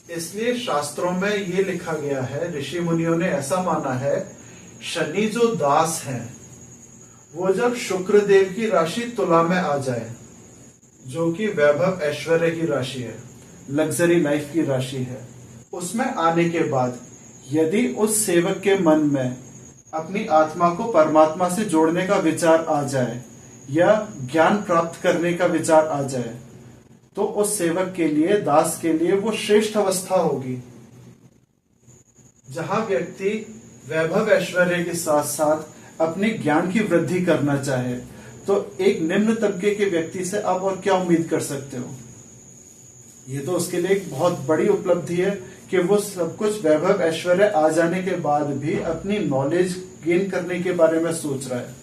इसलिए शास्त्रों में ये लिखा गया है, ऋषि मुनियों ने ऐसा माना है, शनि जो दास है वो जब शुक्र देव की राशि तुला में आ जाए, जो कि वैभव ऐश्वर्य की राशि है, लग्जरी लाइफ की राशि है, उसमें आने के बाद यदि उस सेवक के मन में अपनी आत्मा को परमात्मा से जोड़ने का विचार आ जाए या ज्ञान प्राप्त करने का विचार आ जाए तो उस सेवक के लिए, दास के लिए वो श्रेष्ठ अवस्था होगी, जहां व्यक्ति वैभव ऐश्वर्य के साथ साथ अपने ज्ञान की वृद्धि करना चाहे तो एक निम्न तबके के व्यक्ति से आप और क्या उम्मीद कर सकते हो। ये तो उसके लिए एक बहुत बड़ी उपलब्धि है कि वो सब कुछ वैभव ऐश्वर्य आ जाने के बाद भी अपनी नॉलेज गेन करने के बारे में सोच रहा है।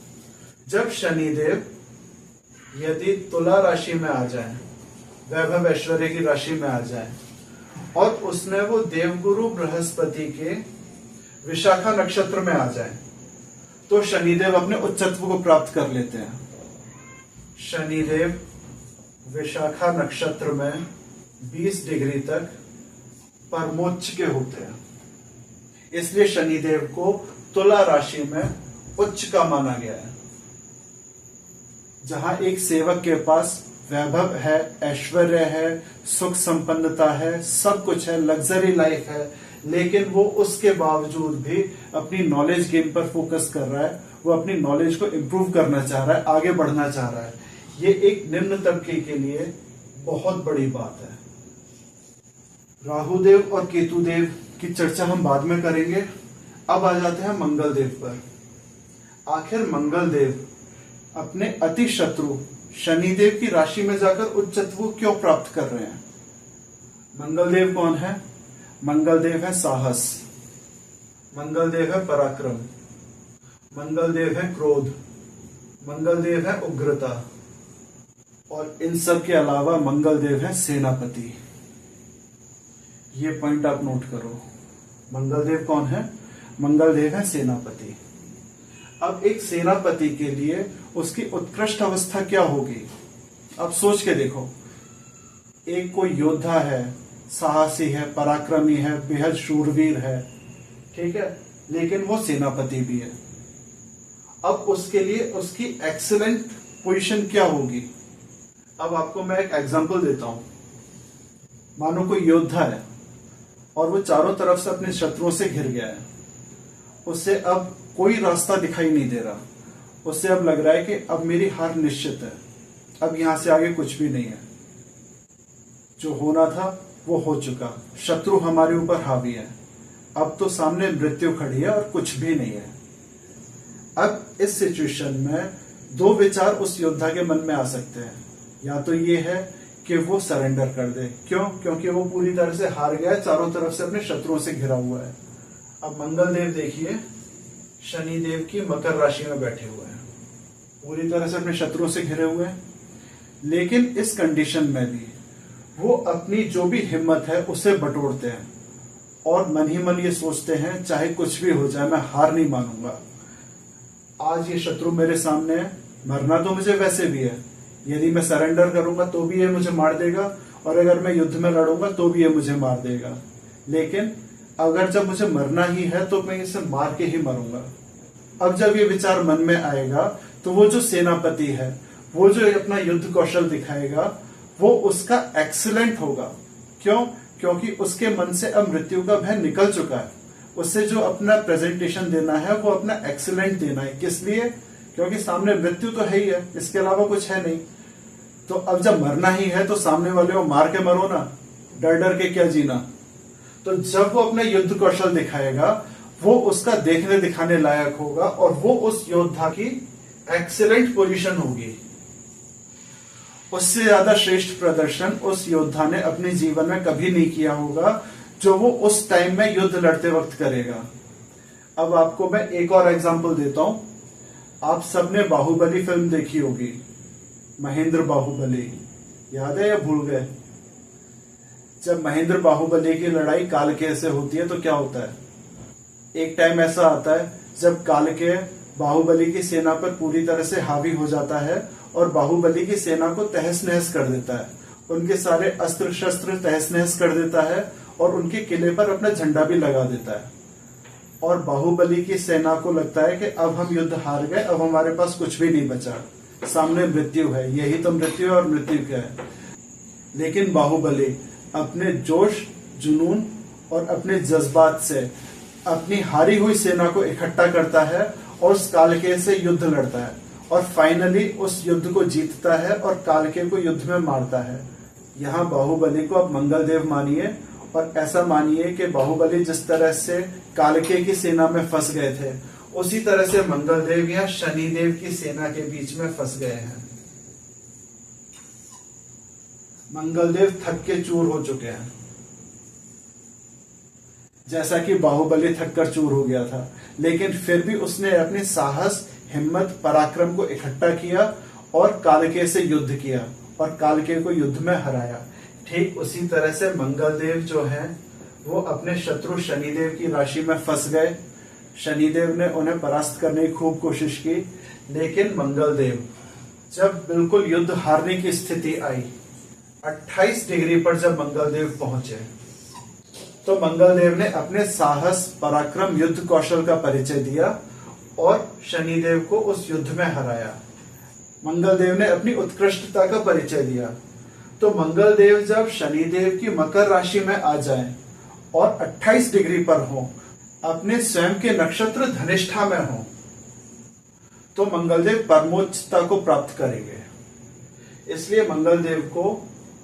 जब शनिदेव यदि तुला राशि में आ जाए, वैभव ऐश्वर्य की राशि में आ जाए और उसमें वो देवगुरु बृहस्पति के विशाखा नक्षत्र में आ जाए तो शनिदेव अपने उच्चत्व को प्राप्त कर लेते हैं। शनिदेव विशाखा नक्षत्र में 20 डिग्री तक परमोच्च के होते हैं, इसलिए शनिदेव को तुला राशि में उच्च का माना गया है। जहां एक सेवक के पास वैभव है, ऐश्वर्य है, सुख संपन्नता है, सब कुछ है, लग्जरी लाइफ है, लेकिन वो उसके बावजूद भी अपनी नॉलेज गेन पर फोकस कर रहा है, वो अपनी नॉलेज को इंप्रूव करना चाह रहा है, आगे बढ़ना चाह रहा है, ये एक निम्न तबके के लिए बहुत बड़ी बात है। राहुदेव और केतुदेव की चर्चा हम बाद में करेंगे। अब आ जाते हैं मंगल देव पर। आखिर मंगल देव अपने अति शत्रु शनिदेव की राशि में जाकर उच्चत्व क्यों प्राप्त कर रहे हैं। मंगल देव कौन है? मंगल देव है साहस, मंगल देव है पराक्रम, मंगल देव है क्रोध, मंगल देव है उग्रता और इन सब के अलावा मंगल देव है सेनापति। ये पॉइंट आप नोट करो। मंगल देव कौन है? मंगल देव है सेनापति। अब एक सेनापति के लिए उसकी उत्कृष्ट अवस्था क्या होगी? अब सोच के देखो, एक कोई योद्धा है, साहसी है, पराक्रमी है, बेहद शूरवीर है, ठीक है, लेकिन वो सेनापति भी है। अब उसके लिए उसकी एक्सीलेंट पोजीशन क्या होगी? अब आपको मैं एक एग्जांपल देता हूं। मानो कोई योद्धा है और वो चारों तरफ से अपने शत्रुओं से घिर गया है, उसे अब कोई रास्ता दिखाई नहीं दे रहा, उससे अब लग रहा है कि अब मेरी हार निश्चित है, अब यहां से आगे कुछ भी नहीं है, जो होना था वो हो चुका, शत्रु हमारे ऊपर हावी है, अब तो सामने मृत्यु खड़ी है और कुछ भी नहीं है। अब इस सिचुएशन में दो विचार उस योद्धा के मन में आ सकते हैं। या तो ये है कि वो सरेंडर कर दे, क्यों? क्योंकि वो पूरी तरह से हार गया है, चारों तरफ से अपने शत्रुओं से घिरा हुआ है। अब मंगल देव देखिए, शनिदेव की मकर राशि में बैठे हुए हैं, पूरी तरह से अपने शत्रुओं से घिरे हुए हैं, लेकिन इस कंडीशन में भी वो अपनी जो भी हिम्मत है उसे बटोरते हैं और मन ही मन ये सोचते हैं चाहे कुछ भी हो जाए मैं हार नहीं मानूंगा। आज ये शत्रु मेरे सामने है, मरना तो मुझे वैसे भी है, यदि मैं सरेंडर करूंगा तो भी ये मुझे मार देगा और अगर मैं युद्ध में लड़ूंगा तो भी ये मुझे मार देगा, लेकिन अगर जब मुझे मरना ही है तो मैं इसे मार के ही मरूंगा। अब जब ये विचार मन में आएगा तो वो जो सेनापति है, वो जो अपना युद्ध कौशल दिखाएगा, वो उसका एक्सीलेंट होगा। क्यों? क्योंकि उसके मन से अब मृत्यु का भय निकल चुका है, उससे जो अपना प्रेजेंटेशन देना है वो अपना एक्सीलेंट देना है। किस लिए? क्योंकि सामने मृत्यु तो है ही है, इसके अलावा कुछ है नहीं। तो अब जब मरना ही है तो सामने वाले को मार के मरो ना, डर डर के क्या जीना। तो जब वो अपना युद्ध कौशल दिखाएगा वो उसका देखने दिखाने लायक होगा और वो उस योद्धा की एक्सीलेंट पोजीशन होगी। उससे ज्यादा श्रेष्ठ प्रदर्शन उस योद्धा ने अपने जीवन में कभी नहीं किया होगा जो वो उस टाइम में युद्ध लड़ते वक्त करेगा। अब आपको मैं एक और एग्जांपल देता हूं। आप सबने बाहुबली फिल्म देखी होगी, महेंद्र बाहुबली, याद है या भूल गए? जब महेंद्र बाहुबली की लड़ाई कालकेय से होती है तो क्या होता है? एक टाइम ऐसा आता है जब कालकेय बाहुबली की सेना पर पूरी तरह से हावी हो जाता है और बाहुबली की सेना को तहस नहस कर देता है, उनके सारे अस्त्र शस्त्र तहस नहस कर देता है और उनके किले पर अपना झंडा भी लगा देता है। और बाहुबली की सेना को लगता है कि अब हम युद्ध हार गए, अब हमारे पास कुछ भी नहीं बचा, सामने मृत्यु है, यही तो मृत्यु है और मृत्यु क्या है। लेकिन बाहुबली अपने जोश जुनून और अपने जज्बात से अपनी हारी हुई सेना को इकट्ठा करता है और उस कालकेय से युद्ध लड़ता है और फाइनली उस युद्ध को जीतता है और कालकेय को युद्ध में मारता है। यहाँ बाहुबली को अब मंगल देव मानिए और ऐसा मानिए कि बाहुबली जिस तरह से कालके की सेना में फंस गए थे, उसी तरह से मंगल देव या शनि देव की सेना के बीच में फंस गए हैं। मंगल देव थक के चूर हो चुके हैं, जैसा कि बाहुबली थक कर चूर हो गया था, लेकिन फिर भी उसने अपने साहस, हिम्मत, पराक्रम को इकट्ठा किया और कालके से युद्ध किया और कालके को युद्ध में हराया। ठीक उसी तरह से मंगल देव जो हैं वो अपने शत्रु शनिदेव की राशि में फंस गए। शनिदेव ने उन्हें परास्त करने की खूब कोशिश की, लेकिन मंगल देव जब बिल्कुल युद्ध हारने की स्थिति आई, 28 डिग्री पर जब मंगल देव पहुंचे, तो मंगल देव ने अपने साहस, पराक्रम, युद्ध कौशल का परिचय दिया और शनिदेव को उस युद्ध में हराया। मंगल देव ने अपनी उत्कृष्टता का परिचय दिया। तो मंगल देव जब शनिदेव की मकर राशि में आ जाएं और 28 डिग्री पर हो, अपने स्वयं के नक्षत्र धनिष्ठा में हो, तो मंगल देव परमोच्चता को प्राप्त करेंगे। इसलिए मंगल देव को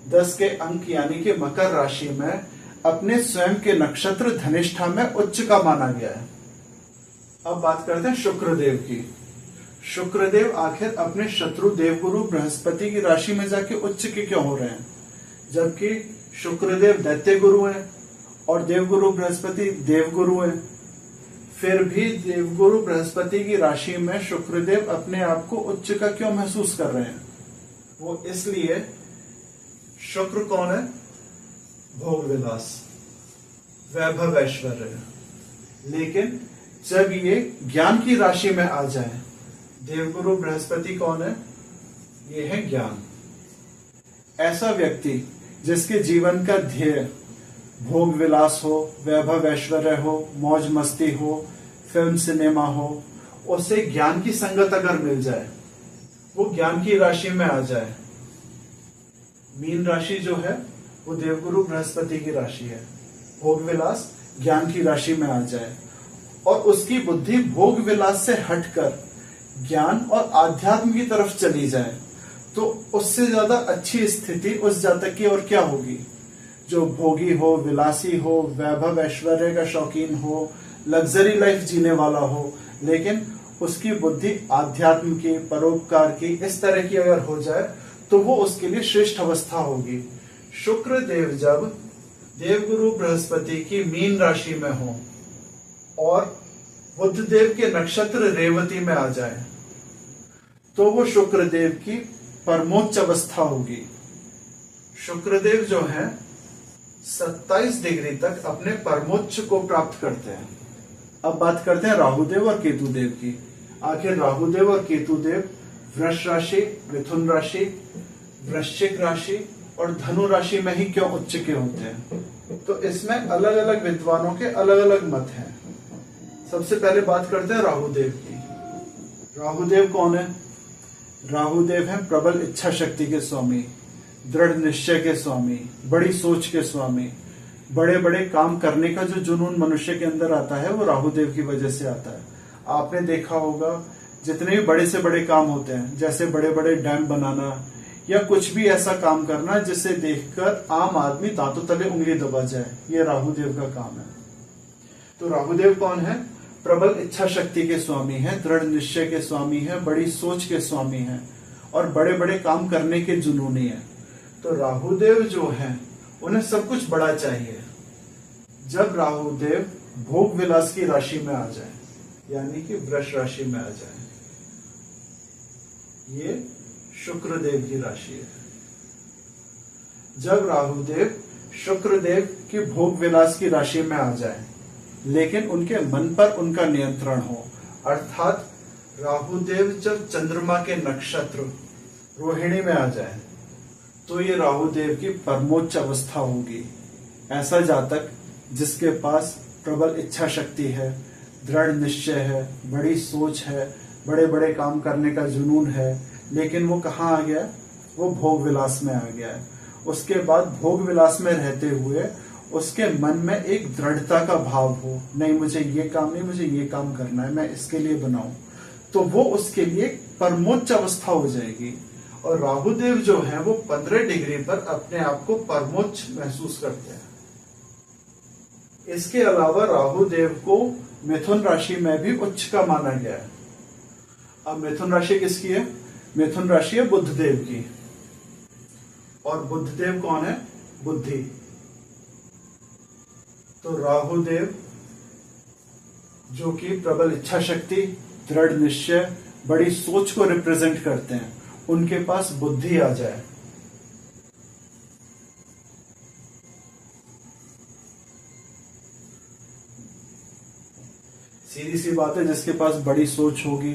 10 के अंक यानी कि मकर राशि में अपने स्वयं के नक्षत्र धनिष्ठा में उच्च का माना गया है। अब बात करते हैं शुक्रदेव की। शुक्रदेव आखिर अपने शत्रु देवगुरु बृहस्पति की राशि में जाके उच्च के क्यों हो रहे हैं, जबकि शुक्रदेव दैत्य गुरु हैं और देवगुरु बृहस्पति देवगुरु हैं। फिर भी देवगुरु बृहस्पति की राशि में शुक्रदेव अपने आप को उच्च का क्यों महसूस कर रहे हैं? वो इसलिए, शुक्र कौन है? भोग विलास, वैभव, ऐश्वर्य। लेकिन जब ये ज्ञान की राशि में आ जाए, देवगुरु बृहस्पति कौन है? ये है ज्ञान। ऐसा व्यक्ति जिसके जीवन का ध्येय भोग विलास हो, वैभव ऐश्वर्य हो, मौज मस्ती हो, फिल्म सिनेमा हो, उसे ज्ञान की संगत अगर मिल जाए, वो ज्ञान की राशि में आ जाए। मीन राशि जो है वो देवगुरु बृहस्पति की राशि है। भोग विलास ज्ञान की राशि में आ जाए और उसकी बुद्धि भोग विलास से हटकर ज्ञान और आध्यात्म की तरफ चली जाए, तो उससे ज्यादा अच्छी स्थिति उस जातक की और क्या होगी? जो भोगी हो, विलासी हो, वैभव ऐश्वर्य का शौकीन हो, लग्जरी लाइफ जीने वाला हो, लेकिन उसकी बुद्धि आध्यात्म की, परोपकार की, इस तरह की अगर हो जाए, तो वो उसके लिए श्रेष्ठ अवस्था होगी। शुक्र देव जब देवगुरु बृहस्पति की मीन राशि में हो और बुध देव के नक्षत्र रेवती में आ जाए, तो वो शुक्रदेव की परमोच्च अवस्था होगी। शुक्रदेव जो है 27 डिग्री तक अपने परमोच्च को प्राप्त करते हैं। अब बात करते हैं राहुदेव और केतुदेव की। आखिर राहुदेव और केतुदेव वृष राशि, मिथुन राशि, वृश्चिक राशि और धनु राशि में ही क्यों उच्च के होते हैं? तो इसमें अलग अलग विद्वानों के अलग अलग मत हैं। सबसे पहले बात करते हैं राहुदेव की। राहुदेव कौन है? राहुदेव हैं प्रबल इच्छा शक्ति के स्वामी, दृढ़ निश्चय के स्वामी, बड़ी सोच के स्वामी। बड़े बड़े काम करने का जो जुनून मनुष्य के अंदर आता है, वो राहुदेव की वजह से आता है। आपने देखा होगा जितने भी बड़े से बड़े काम होते हैं, जैसे बड़े बड़े डैम बनाना या कुछ भी ऐसा काम करना जिसे देखकर आम आदमी दांतों तले उंगली दबा जाए, ये राहुदेव का काम है। तो राहुदेव कौन है? प्रबल इच्छा शक्ति के स्वामी हैं, दृढ़ निश्चय के स्वामी हैं, बड़ी सोच के स्वामी हैं और बड़े बड़े काम करने के जुनूनी हैं। तो राहुदेव जो हैं उन्हें सब कुछ बड़ा चाहिए। जब राहुदेव भोग विलास की राशि में आ जाए, यानी कि वृष राशि में आ जाए, ये शुक्रदेव की राशि है। जब राहुदेव शुक्रदेव की भोग विलास की राशि में आ जाए, लेकिन उनके मन पर उनका नियंत्रण हो, अर्थात राहुदेव जब चंद्रमा के नक्षत्र रोहिणी में आ जाए, तो ये राहुदेव की परमोच्च अवस्था होगी। ऐसा जातक जिसके पास प्रबल इच्छा शक्ति है, दृढ़ निश्चय है, बड़ी सोच है, बड़े बड़े काम करने का जुनून है, लेकिन वो कहाँ आ गया? वो भोग विलास में आ गया है। उसके बाद भोग विलास में रहते हुए उसके मन में एक दृढ़ता का भाव हो, नहीं मुझे ये काम नहीं, मुझे ये काम करना है, मैं इसके लिए बनाऊं, तो वो उसके लिए परमोच्च अवस्था हो जाएगी। और राहुदेव जो है वो 15 डिग्री पर अपने आप को परमोच्च महसूस करते हैं। इसके अलावा राहु देव को मिथुन राशि में भी उच्च का माना गया है। अब मिथुन राशि किसकी है? मिथुन राशि है बुध देव की। और बुध देव कौन है? बुद्धि। तो राहु देव जो कि प्रबल इच्छा शक्ति, दृढ़ निश्चय, बड़ी सोच को रिप्रेजेंट करते हैं, उनके पास बुद्धि आ जाए, सीधी सी बात है, जिसके पास बड़ी सोच होगी,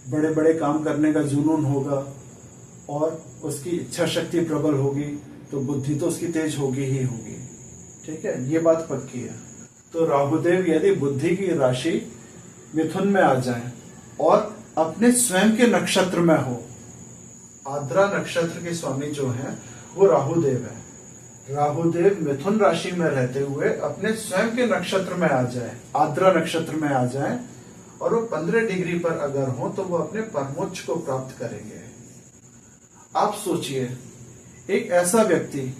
बड़े बड़े काम करने का जुनून होगा और उसकी इच्छा शक्ति प्रबल होगी, तो बुद्धि तो उसकी तेज होगी ही होगी। ठीक है, ये बात पक्की है। तो राहुदेव यदि बुद्धि की राशि मिथुन में आ जाए और अपने स्वयं के नक्षत्र में हो, आद्रा नक्षत्र के स्वामी जो हैं वो राहुदेव है, राहुदेव मिथुन राशि में रहते हुए अपने स्वयं के नक्षत्र में आ जाए, आद्रा नक्षत्र में आ जाए, और वो 15 डिग्री पर अगर हो तो वो अपने परमोच्च को प्राप्त करेंगे। आप सोचिए, एक ऐसा व्यक्ति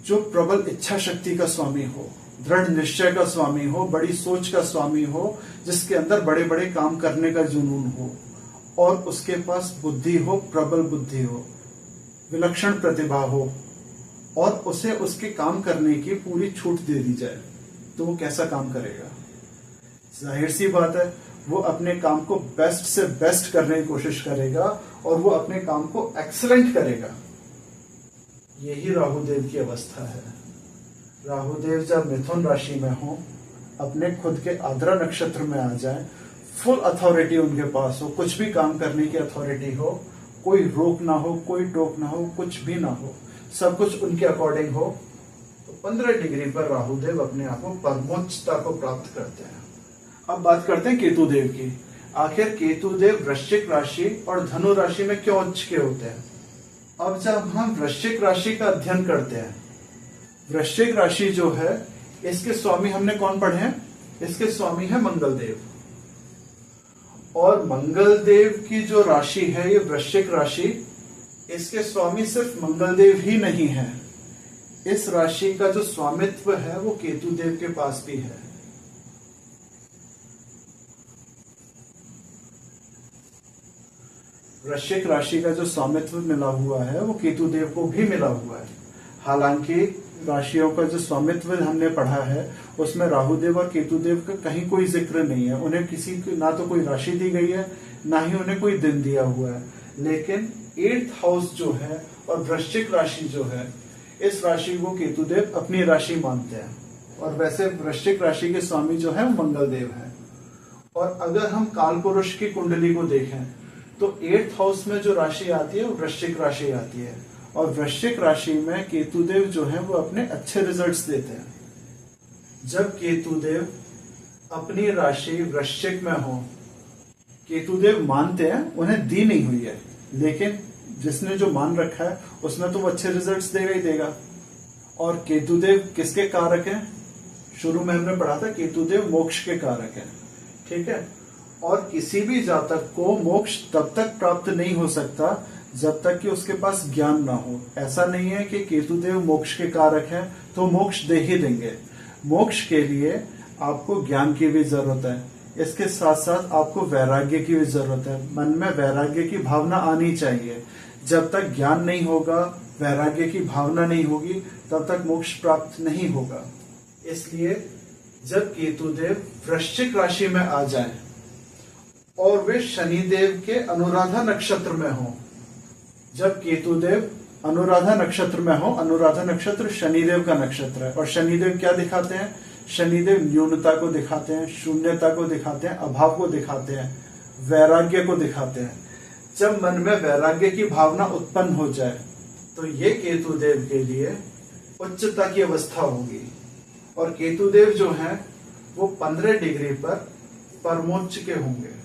जो प्रबल इच्छा शक्ति का स्वामी हो, दृढ़ निश्चय का स्वामी हो, बड़ी सोच का स्वामी हो, जिसके अंदर बड़े बड़े काम करने का जुनून हो और उसके पास बुद्धि हो, प्रबल बुद्धि हो, विलक्षण प्रतिभा हो और उसे उसके काम करने की पूरी छूट दे दी जाए, तो वो कैसा काम करेगा? जाहिर सी बात है, वो अपने काम को बेस्ट से बेस्ट करने की कोशिश करेगा और वो अपने काम को एक्सीलेंट करेगा। यही राहुदेव की अवस्था है। राहुदेव जब मिथुन राशि में हो, अपने खुद के आद्रा नक्षत्र में आ जाए, फुल अथॉरिटी उनके पास हो, कुछ भी काम करने की अथॉरिटी हो, कोई रोक ना हो, कोई टोक ना हो, कुछ भी ना हो, सब कुछ उनके अकॉर्डिंग हो, तो 15 डिग्री पर राहुदेव अपने आप को परमोच्चता को प्राप्त करते हैं। अब बात करते हैं केतु देव की। आखिर केतु देव वृश्चिक राशि और धनु राशि में क्यों उच्च के होते हैं? अब जब हम वृश्चिक राशि का अध्ययन करते हैं, वृश्चिक राशि जो है, इसके स्वामी हमने कौन पढ़े हैं? इसके स्वामी है मंगल देव। और मंगल देव की जो राशि है, ये वृश्चिक राशि, इसके स्वामी सिर्फ मंगल देव ही नहीं है, इस राशि का जो स्वामित्व है वो केतु देव के पास भी है। वृश्चिक राशि का जो स्वामित्व मिला हुआ है वो केतु देव को भी मिला हुआ है। हालांकि राशियों का जो स्वामित्व हमने पढ़ा है उसमें राहुदेव और केतुदेव का कहीं कोई जिक्र नहीं है। उन्हें किसी ना तो कोई राशि दी गई है, ना ही उन्हें कोई दिन दिया हुआ है। लेकिन 8th हाउस जो है और वृश्चिक राशि जो है, इस राशि को केतुदेव अपनी राशि मानते हैं। और वैसे वृश्चिक राशि के स्वामी जो है वो मंगल देव है। और अगर हम काल पुरुष की कुंडली को देखें तो 8th हाउस में जो राशि आती है वो वृश्चिक राशि आती है। और वृश्चिक राशि में केतुदेव जो है वो अपने अच्छे रिजल्ट्स देते हैं। जब केतुदेव अपनी राशि वृश्चिक में हो, केतुदेव मानते हैं, उन्हें दी नहीं हुई है, लेकिन जिसने जो मान रखा है उसमें तो वो अच्छे रिजल्ट्स देगा ही देगा। और केतुदेव किसके कारक हैं? शुरू में हमने पढ़ा था, केतुदेव मोक्ष के कारक हैं। ठीक है, और किसी भी जातक को मोक्ष तब तक प्राप्त नहीं हो सकता जब तक कि उसके पास ज्ञान ना हो। ऐसा नहीं है कि केतुदेव मोक्ष के कारक हैं तो मोक्ष दे ही देंगे। मोक्ष के लिए आपको ज्ञान की भी जरूरत है, इसके साथ साथ आपको वैराग्य की भी जरूरत है। मन में वैराग्य की भावना आनी चाहिए। जब तक ज्ञान नहीं होगा, वैराग्य की भावना नहीं होगी, तब तक मोक्ष प्राप्त नहीं होगा। इसलिए जब केतुदेव वृश्चिक राशि में आ जाए और वे शनिदेव के अनुराधा नक्षत्र में हो, जब केतुदेव अनुराधा नक्षत्र में हो, अनुराधा नक्षत्र शनिदेव का नक्षत्र है, और शनिदेव क्या दिखाते हैं? शनिदेव न्यूनता को दिखाते हैं, शून्यता को दिखाते हैं, अभाव को दिखाते हैं, वैराग्य को दिखाते हैं। जब मन में वैराग्य की भावना उत्पन्न हो जाए तो ये केतुदेव के लिए उच्चता की अवस्था होगी। और केतुदेव जो हैं वो 15 डिग्री पर परमोच्च के होंगे।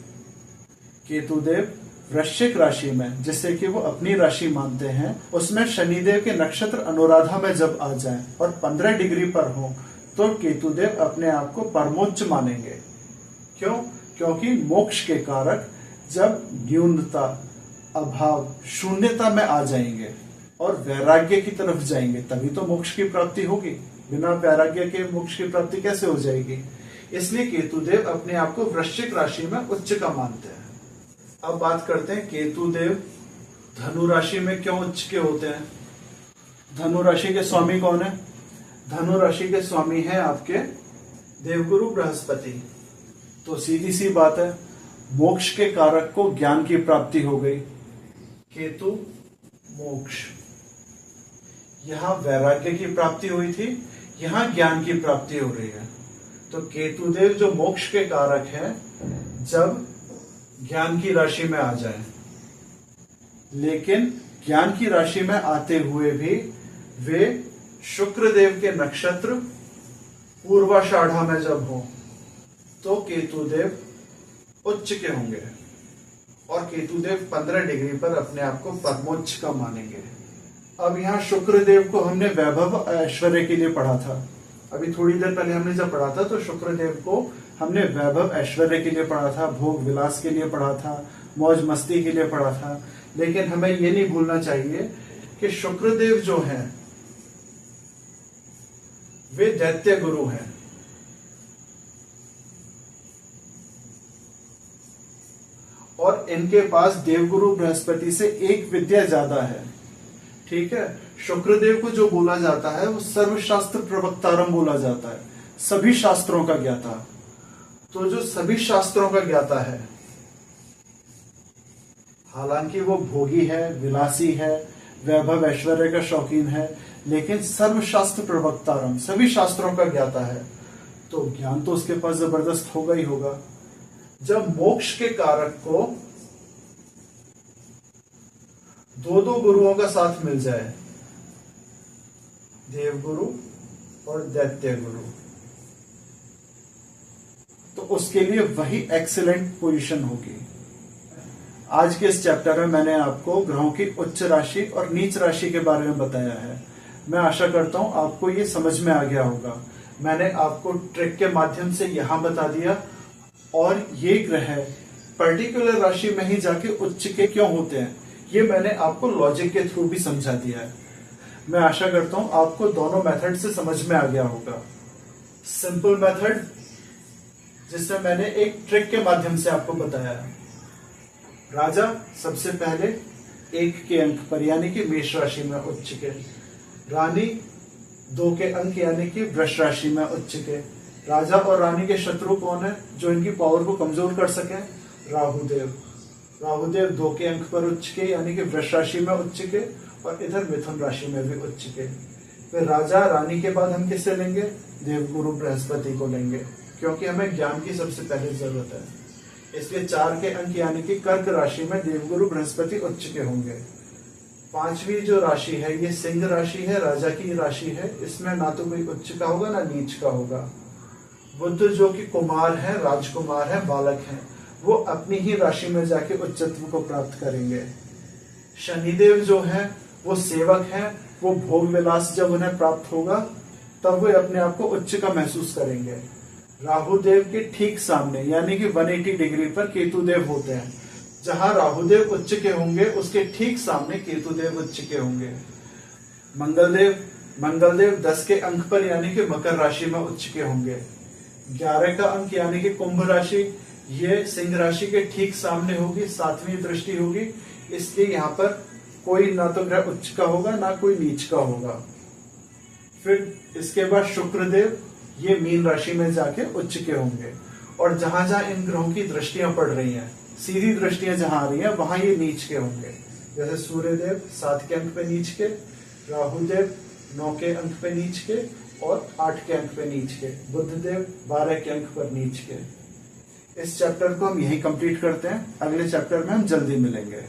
केतुदेव वृश्चिक राशि में, जिससे कि वो अपनी राशि मानते हैं, उसमें शनिदेव के नक्षत्र अनुराधा में जब आ जाए और 15 डिग्री पर हो तो केतुदेव अपने आप को परमोच्च मानेंगे। क्यों? क्योंकि मोक्ष के कारक जब न्यूनता, अभाव, शून्यता में आ जाएंगे और वैराग्य की तरफ जाएंगे, तभी तो मोक्ष की प्राप्ति होगी। बिना वैराग्य के मोक्ष की प्राप्ति कैसे हो जाएगी? इसलिए केतुदेव अपने आप को वृश्चिक राशि में उच्च का मानते हैं। अब बात करते हैं केतुदेव धनु राशि में क्यों उच्च के होते हैं। धनु राशि के स्वामी कौन है? धनु राशि के स्वामी है आपके देवगुरु बृहस्पति। तो सीधी सी बात है, मोक्ष के कारक को ज्ञान की प्राप्ति हो गई। केतु मोक्ष, यहां वैराग्य की प्राप्ति हुई थी, यहां ज्ञान की प्राप्ति हो रही है। तो केतुदेव जो मोक्ष के कारक है, जब ज्ञान की राशि में आ जाए, लेकिन ज्ञान की राशि में आते हुए भी वे शुक्रदेव के नक्षत्र पूर्वाषाढ़ा में जब हो तो केतुदेव उच्च के होंगे और केतुदेव 15 डिग्री पर अपने आप को परमोच्च का मानेंगे। अब यहाँ शुक्रदेव को हमने वैभव ऐश्वर्य के लिए पढ़ा था। अभी थोड़ी देर पहले हमने जब पढ़ा था तो शुक्रदेव को हमने वैभव ऐश्वर्य के लिए पढ़ा था, भोग विलास के लिए पढ़ा था, मौज मस्ती के लिए पढ़ा था। लेकिन हमें ये नहीं भूलना चाहिए कि शुक्रदेव जो हैं वे दैत्य गुरु हैं। और इनके पास देवगुरु बृहस्पति से एक विद्या ज्यादा है। ठीक है, शुक्रदेव को जो बोला जाता है वो सर्वशास्त्र प्रवक्तारम बोला जाता है, सभी शास्त्रों का ज्ञाता। तो जो सभी शास्त्रों का ज्ञाता है, हालांकि वो भोगी है, विलासी है, वैभव ऐश्वर्य का शौकीन है, लेकिन सर्वशास्त्र प्रवक्तारम, सभी शास्त्रों का ज्ञाता है, तो ज्ञान तो उसके पास जबरदस्त होगा ही होगा। जब मोक्ष के कारक को दो गुरुओं का साथ मिल जाए, देवगुरु और दैत्य गुरु, तो उसके लिए वही एक्सीलेंट पोजीशन होगी। आज के इस चैप्टर में मैंने आपको ग्रहों की उच्च राशि और नीच राशि के बारे में बताया है। मैं आशा करता हूं आपको ये समझ में आ गया होगा। मैंने आपको ट्रिक के माध्यम से यहां बता दिया, और ये ग्रह पर्टिकुलर राशि में ही जाके उच्च के क्यों होते हैं ये मैंने आपको लॉजिक के थ्रू भी समझा दिया है। मैं आशा करता हूं आपको दोनों मेथड से समझ में आ गया होगा। सिंपल मेथड, जिसमें मैंने एक ट्रिक के माध्यम से आपको बताया। राजा सबसे पहले 1 के अंक पर यानी कि मेष राशि में उच्च के, रानी 2 के अंक यानी कि वृष राशि में उच्च के। राजा और रानी के शत्रु कौन है जो इनकी पावर को कमजोर कर सके? राहुदेव। राहुदेव 2 के अंक पर उच्च के यानी कि वृष राशि में उच्च के, और इधर मिथुन राशि में भी उच्च के। फिर राजा रानी के बाद हम किससे लेंगे? देवगुरु बृहस्पति को लेंगे, क्योंकि हमें ज्ञान की सबसे पहले जरूरत है। इसलिए 4 के अंक यानी कि कर्क राशि में देवगुरु बृहस्पति उच्च के होंगे। 5वीं जो राशि है ये सिंह राशि है, राजा की राशि है। इसमें ना तो कोई उच्च का होगा ना नीच का होगा। बुध जो कि कुमार है, राजकुमार है, बालक है, वो अपनी ही राशि में जाके उच्चत्व को प्राप्त करेंगे। शनिदेव जो है वो सेवक है, वो भोग विलास जब उन्हें प्राप्त होगा तब वे अपने आप को उच्च का महसूस करेंगे। राहुदेव के ठीक सामने यानी कि 180 डिग्री पर केतुदेव होते हैं। जहां राहुदेव उच्च के होंगे उसके ठीक सामने केतुदेव उच्च के होंगे। मंगलदेव 10 के अंक पर यानी कि मकर राशि में उच्च के होंगे। 11 का अंक यानी कि कुंभ राशि, ये सिंह राशि के ठीक सामने होगी, 7वीं दृष्टि होगी। इसलिए यहाँ पर कोई ना तो ग्रह उच्च का होगा ना कोई नीच का होगा। फिर इसके बाद शुक्रदेव ये मीन राशि में जाके उच्च के होंगे। और जहां जहां इन ग्रहों की दृष्टियां पड़ रही हैं, सीधी दृष्टियां जहां आ रही हैं, वहां ये नीच के होंगे। जैसे सूर्यदेव 7 के अंक पे नीच के, राहुदेव 9 के अंक पे नीच के और 8 के अंक पे नीच के, बुधदेव 12 के अंक पर नीच के। इस चैप्टर को हम यही कंप्लीट करते हैं। अगले चैप्टर में हम जल्दी मिलेंगे।